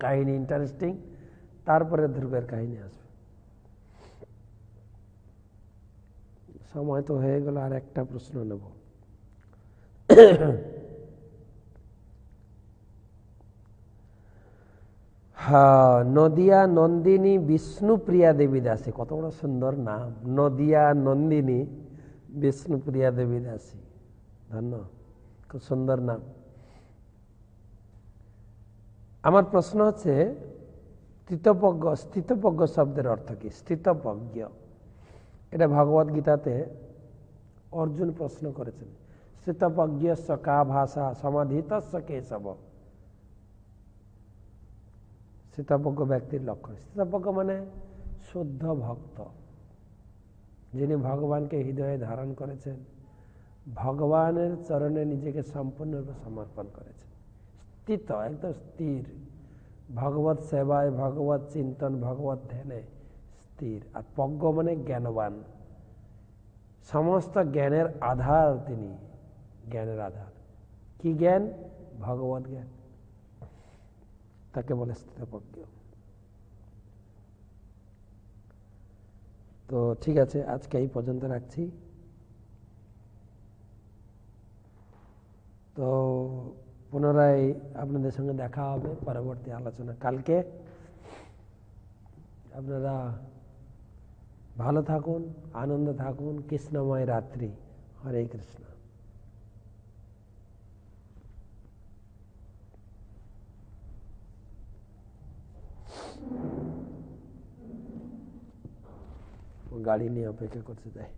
কাহিনী ইন্টারেস্টিং, তারপরে ধ্রুবের কাহিনী আসবে। সময় তো হয়ে গেল, আর একটা প্রশ্ন নেব। হ্যাঁ, নদিয়া নন্দিনী বিষ্ণুপ্রিয়া দেবী দাসী, কত বড় সুন্দর নাম, নদিয়া নন্দিনী বিষ্ণুপ্রিয়া দেবী দাসী। ধন্য, খুব সুন্দর নাম। আমার প্রশ্ন হচ্ছে, স্থিতপ্রজ্ঞ শব্দের অর্থ কি? স্থিতপ্রজ্ঞ, এটা ভগবদ গীতাতে অর্জুন প্রশ্ন করেছেন। স্থিতপ্রজ্ঞস্য কা ভাষা সমাধিতস্য কেশব। স্থিতপ্রজ্ঞ ব্যক্তির লক্ষণ, স্থিতপ্রজ্ঞ মানে শুদ্ধ ভক্ত, যিনি ভগবানকে হৃদয়ে ধারণ করেছেন, ভগবানের চরণে নিজেকে সম্পূর্ণরূপে সমর্পণ করেছেন। স্থিত, একদম স্থির, ভগবত সেবায়, ভগবত চিন্তন, ভগবত ধ্যানে স্থির। আর প্রজ্ঞ মানে জ্ঞানবান, সমস্ত জ্ঞানের আধার তিনি, জ্ঞানের আধার। কি জ্ঞান? ভগবত জ্ঞান, তাকে বলে স্থিতপ্রজ্ঞ। তো ঠিক আছে, আজকে এই পর্যন্ত রাখছি। তো পুনরায় আপনাদের সঙ্গে দেখা হবে পরবর্তী আলোচনা কালকে। আপনারা ভালো থাকুন, আনন্দ থাকুন। কৃষ্ণময় রাত্রি। হরে কৃষ্ণ। গাড়ি নিয়ে অপেক্ষা করতে যায়।